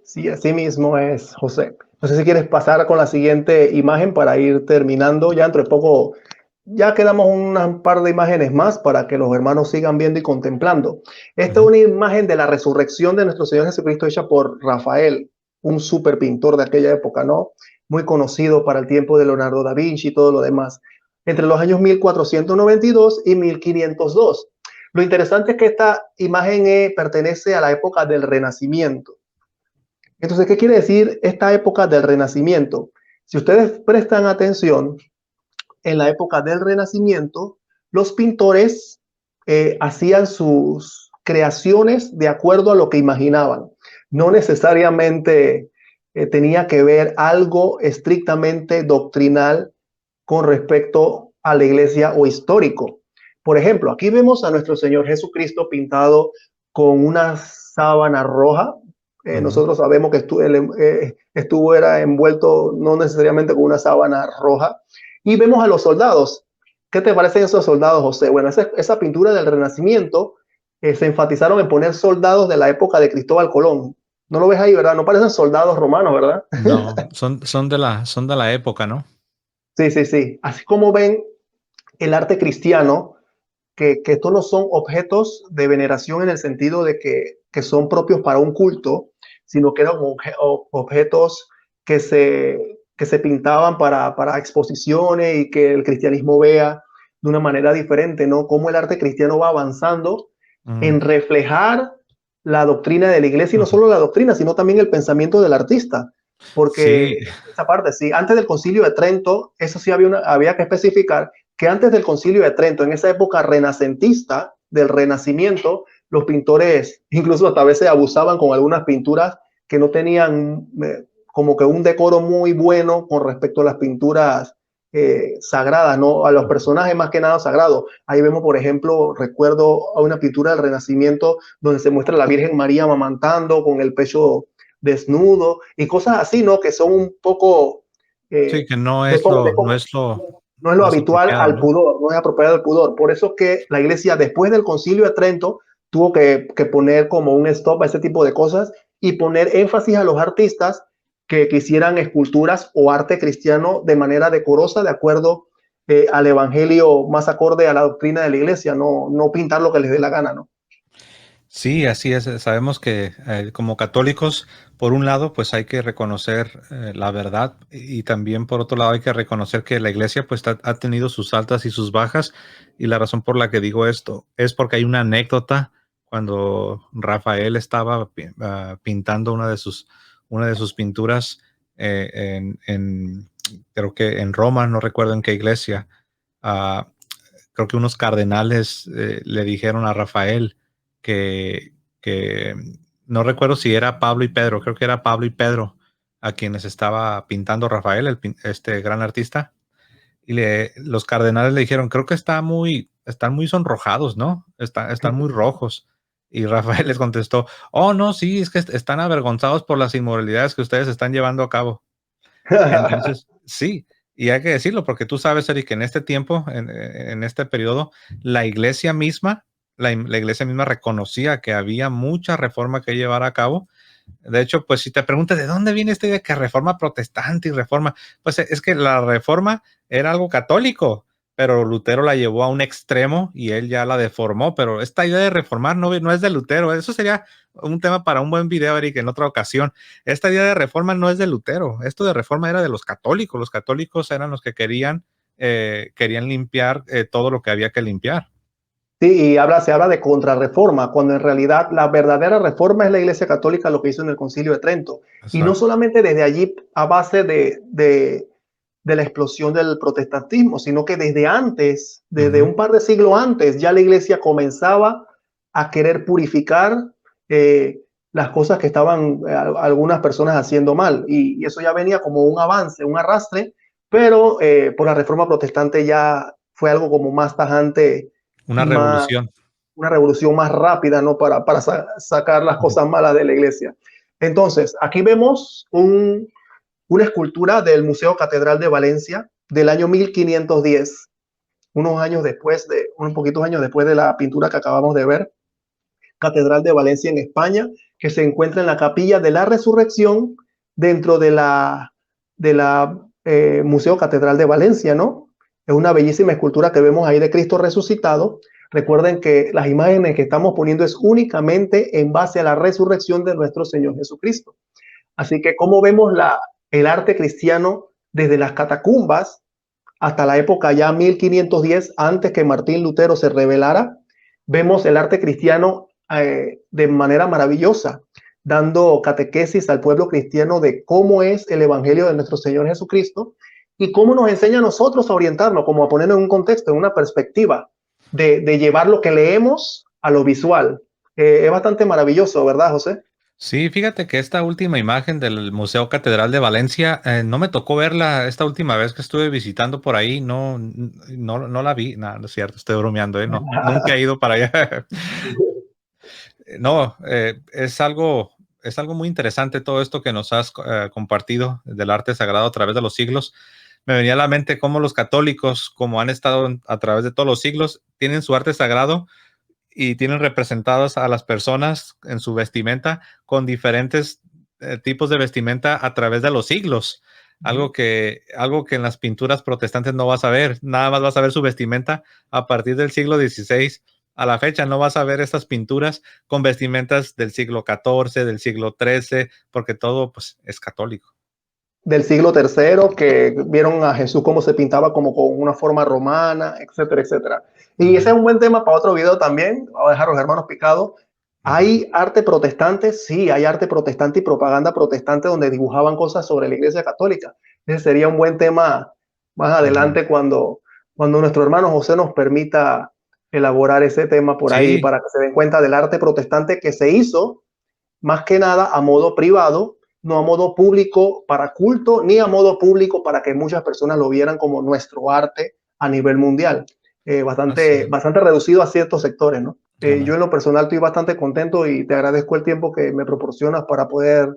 Sí, así mismo es, José. No sé si quieres pasar con la siguiente imagen para ir terminando. Ya dentro de poco, ya quedamos un par de imágenes más para que los hermanos sigan viendo y contemplando. Esta es Ujú. una imagen de la resurrección de nuestro Señor Jesucristo hecha por Rafael, un súper pintor de aquella época, ¿no? Muy conocido para el tiempo de Leonardo da Vinci y todo lo demás. Entre los años 1492 y 1502. Lo interesante es que esta imagen pertenece a la época del Renacimiento. Entonces, ¿qué quiere decir esta época del Renacimiento? Si ustedes prestan atención, en la época del Renacimiento, los pintores hacían sus creaciones de acuerdo a lo que imaginaban. No necesariamente tenía que ver algo estrictamente doctrinal con respecto a la iglesia o histórico. Por ejemplo, aquí vemos a nuestro Señor Jesucristo pintado con una sábana roja. Ujú. Nosotros sabemos que era envuelto no necesariamente con una sábana roja. Y vemos a los soldados. ¿Qué te parecen esos soldados, José? Bueno, esa pintura del Renacimiento se enfatizaron en poner soldados de la época de Cristóbal Colón. No lo ves ahí, ¿verdad? No parecen soldados romanos, ¿verdad? No, son de la época, ¿no? Sí, sí, sí. Así como ven el arte cristiano, que estos no son objetos de veneración en el sentido de que son propios para un culto, sino que eran objetos que se pintaban para exposiciones y que el cristianismo vea de una manera diferente, ¿no? Cómo el arte cristiano va avanzando Mm. en reflejar la doctrina de la iglesia y no Ujú. solo la doctrina, sino también el pensamiento del artista. Sí, Porque esa parte, sí, antes del concilio de Trento, eso sí había que especificar que antes del concilio de Trento, en esa época renacentista del Renacimiento, los pintores incluso hasta a veces abusaban con algunas pinturas que no tenían como que un decoro muy bueno con respecto a las pinturas sagradas, ¿no? A los personajes más que nada sagrados. Ahí vemos, por ejemplo, recuerdo a una pintura del Renacimiento donde se muestra a la Virgen María amamantando con el pecho desnudo y cosas así, ¿no? Que son un poco sí, eh, que no de, es de, lo, no es lo, no es lo no es habitual apropiado, al ¿no? pudor, no es apropiado al pudor. Por eso que la iglesia, después del concilio de Trento, tuvo que poner como un stop a ese tipo de cosas y poner énfasis a los artistas que quisieran esculturas o arte cristiano de manera decorosa, de acuerdo al evangelio más acorde a la doctrina de la iglesia, no pintar lo que les dé la gana, ¿no? Sí, así es. Sabemos que como católicos, por un lado, pues hay que reconocer la verdad y también por otro lado hay que reconocer que la iglesia pues ha tenido sus altas y sus bajas y la razón por la que digo esto es porque hay una anécdota cuando Rafael estaba pintando una de sus pinturas creo que en Roma, no recuerdo en qué iglesia. ah, Creo que unos cardenales le dijeron a Rafael que no recuerdo si era Pablo y Pedro, creo que era Pablo y Pedro a quienes estaba pintando Rafael, este gran artista, y los cardenales le dijeron, creo que están muy sonrojados, ¿no? Están muy rojos. Y Rafael les contestó, oh, no, sí, es que están avergonzados por las inmoralidades que ustedes están llevando a cabo. Entonces, sí, y hay que decirlo, porque tú sabes, Eric, que en este tiempo, en este periodo, la iglesia misma, la iglesia misma reconocía que había mucha reforma que llevar a cabo. De hecho, pues si te preguntas de dónde viene esta idea que reforma protestante y reforma, pues es que la reforma era algo católico, pero Lutero la llevó a un extremo y él ya la deformó, pero esta idea de reformar no es de Lutero, eso sería un tema para un buen video, Eric, en otra ocasión. Esta idea de reforma no es de Lutero, esto de reforma era de los católicos eran los que querían limpiar todo lo que había que limpiar. Sí, y se habla de contrarreforma, cuando en realidad la verdadera reforma es la Iglesia Católica lo que hizo en el Concilio de Trento. Y no Exacto. solamente desde allí a base de la explosión del protestantismo, sino que desde antes, desde Ujú. un par de siglos antes, ya la iglesia comenzaba a querer purificar eh, las cosas que estaban algunas personas haciendo mal. Y eso ya venía como un avance, un arrastre, pero por la reforma protestante ya fue algo como más tajante, Una más, revolución. una revolución más rápida, ¿no? Para sacar las Ujú. cosas malas de la iglesia. Entonces, aquí vemos una escultura del Museo Catedral de Valencia del año 1510, unos años después unos poquitos años después de la pintura que acabamos de ver, Catedral de Valencia en España, que se encuentra en la Capilla de la Resurrección dentro de la Museo Catedral de Valencia, ¿no? Es una bellísima escultura que vemos ahí de Cristo resucitado. Recuerden que las imágenes que estamos poniendo es únicamente en base a la resurrección de nuestro Señor Jesucristo. Así que como vemos el arte cristiano desde las catacumbas hasta la época ya 1510, antes que Martín Lutero se revelara, vemos el arte cristiano de manera maravillosa, dando catequesis al pueblo cristiano de cómo es el evangelio de nuestro Señor Jesucristo y cómo nos enseña a nosotros a orientarnos, como a ponernos en un contexto, en una perspectiva, de llevar lo que leemos a lo visual. Es bastante maravilloso, ¿verdad, José? Sí, fíjate que esta última imagen del Museo Catedral de Valencia, no me tocó verla esta última vez que estuve visitando por ahí, no la vi, no es cierto, estoy bromeando, no, nunca he ido para allá. No, es algo muy interesante todo esto que nos has compartido del arte sagrado a través de los siglos. Me venía a la mente cómo los católicos, como han estado a través de todos los siglos, tienen su arte sagrado y tienen representadas a las personas en su vestimenta con diferentes tipos de vestimenta a través de los siglos. Algo que en las pinturas protestantes no vas a ver. Nada más vas a ver su vestimenta a partir del siglo XVI. A la fecha no vas a ver estas pinturas con vestimentas del siglo XIV, del siglo XIII, porque todo pues, es católico. Del siglo tercero, que vieron a Jesús cómo se pintaba como con una forma romana, etcétera, etcétera. Y ese Ujú, es un buen tema para otro video también. Voy a dejar a los hermanos picados. ujú. ¿Hay arte protestante? Sí, hay arte protestante y propaganda protestante donde dibujaban cosas sobre la Iglesia Católica. Ese sería un buen tema más Ujú. adelante cuando nuestro hermano José nos permita elaborar ese tema por ahí Sí, para que se den cuenta del arte protestante que se hizo más que nada a modo privado, no a modo público para culto, ni a modo público para que muchas personas lo vieran como nuestro arte a nivel mundial. así Bastante, es. bastante reducido a ciertos sectores, ¿no? Yo Amén. en lo personal estoy bastante contento y te agradezco el tiempo que me proporcionas para poder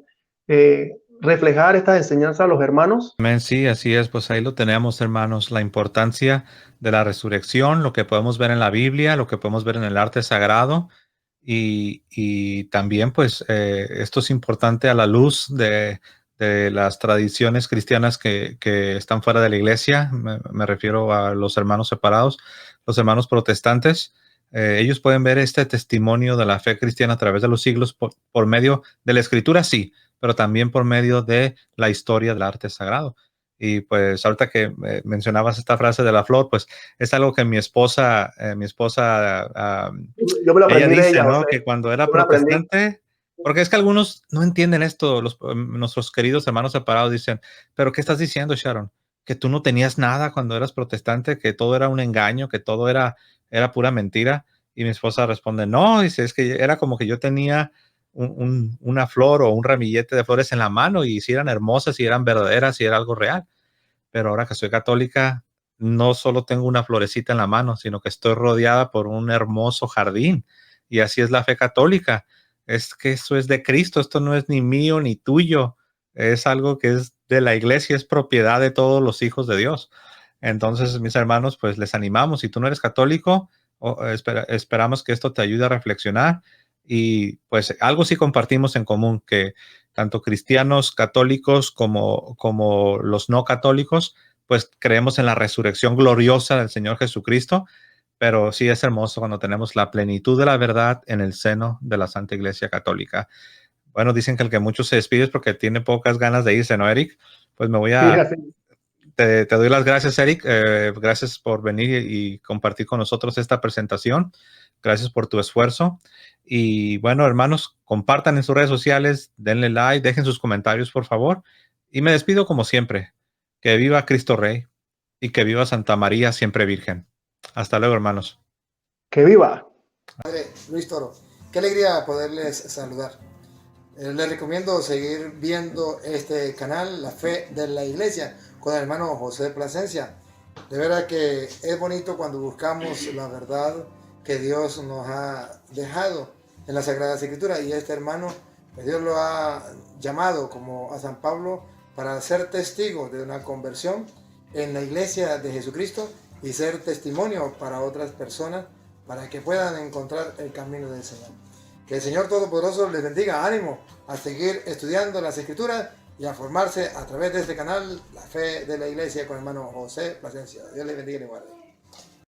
reflejar estas enseñanzas a los hermanos. Amén, sí, así es. Pues ahí lo tenemos, hermanos, la importancia de la resurrección, lo que podemos ver en la Biblia, lo que podemos ver en el arte sagrado y también, pues, esto es importante a la luz de las tradiciones cristianas que están fuera de la iglesia. Me refiero a los hermanos separados, los hermanos protestantes. Ellos pueden ver este testimonio de la fe cristiana a través de los siglos por medio de la escritura, sí, pero también por medio de la historia del arte sagrado. Y pues ahorita que mencionabas esta frase de la flor, pues es algo que mi esposa, Yo me lo ella aprendí de dice, ella, ¿no? José. Que cuando era Yo me lo aprendí. protestante, porque es que algunos no entienden esto, nuestros queridos hermanos separados dicen, pero ¿qué estás diciendo, Sharon? Que tú no tenías nada cuando eras protestante, que todo era un engaño, que todo era pura mentira. Y mi esposa responde, no, dice, es que era como que yo tenía una flor o un ramillete de flores en la mano y si eran hermosas, si eran verdaderas, si era algo real. Pero ahora que soy católica, no solo tengo una florecita en la mano, sino que estoy rodeada por un hermoso jardín. Y así es la fe católica. Es que eso es de Cristo, esto no es ni mío ni tuyo, es algo que es de la iglesia, es propiedad de todos los hijos de Dios. Entonces, mis hermanos, pues les animamos, si tú no eres católico, esperamos que esto te ayude a reflexionar y pues algo sí compartimos en común, que tanto cristianos católicos como los no católicos, pues creemos en la resurrección gloriosa del Señor Jesucristo, pero sí es hermoso cuando tenemos la plenitud de la verdad en el seno de la Santa Iglesia Católica. Bueno, dicen que el que mucho se despide es porque tiene pocas ganas de irse, ¿no, Eric? Pues Sí, así. te doy las gracias, Eric. Gracias por venir y compartir con nosotros esta presentación. Gracias por tu esfuerzo. Y bueno, hermanos, compartan en sus redes sociales, denle like, dejen sus comentarios, por favor. Y me despido como siempre. Que viva Cristo Rey y que viva Santa María siempre Virgen. Hasta luego, hermanos. ¡Que viva! Padre Luis Toro, qué alegría poderles saludar. Les recomiendo seguir viendo este canal, La Fe de la Iglesia, con el hermano José Plasencia. De verdad que es bonito cuando buscamos la verdad que Dios nos ha dejado en la Sagrada Escritura, y este hermano, pues Dios lo ha llamado como a San Pablo para ser testigo de una conversión en la Iglesia de Jesucristo y ser testimonio para otras personas para que puedan encontrar el camino del Señor. Que el Señor Todopoderoso les bendiga, ánimo a seguir estudiando las Escrituras y a formarse a través de este canal, La Fe de la Iglesia, con el hermano José Plasencia. Dios les bendiga y les guarde.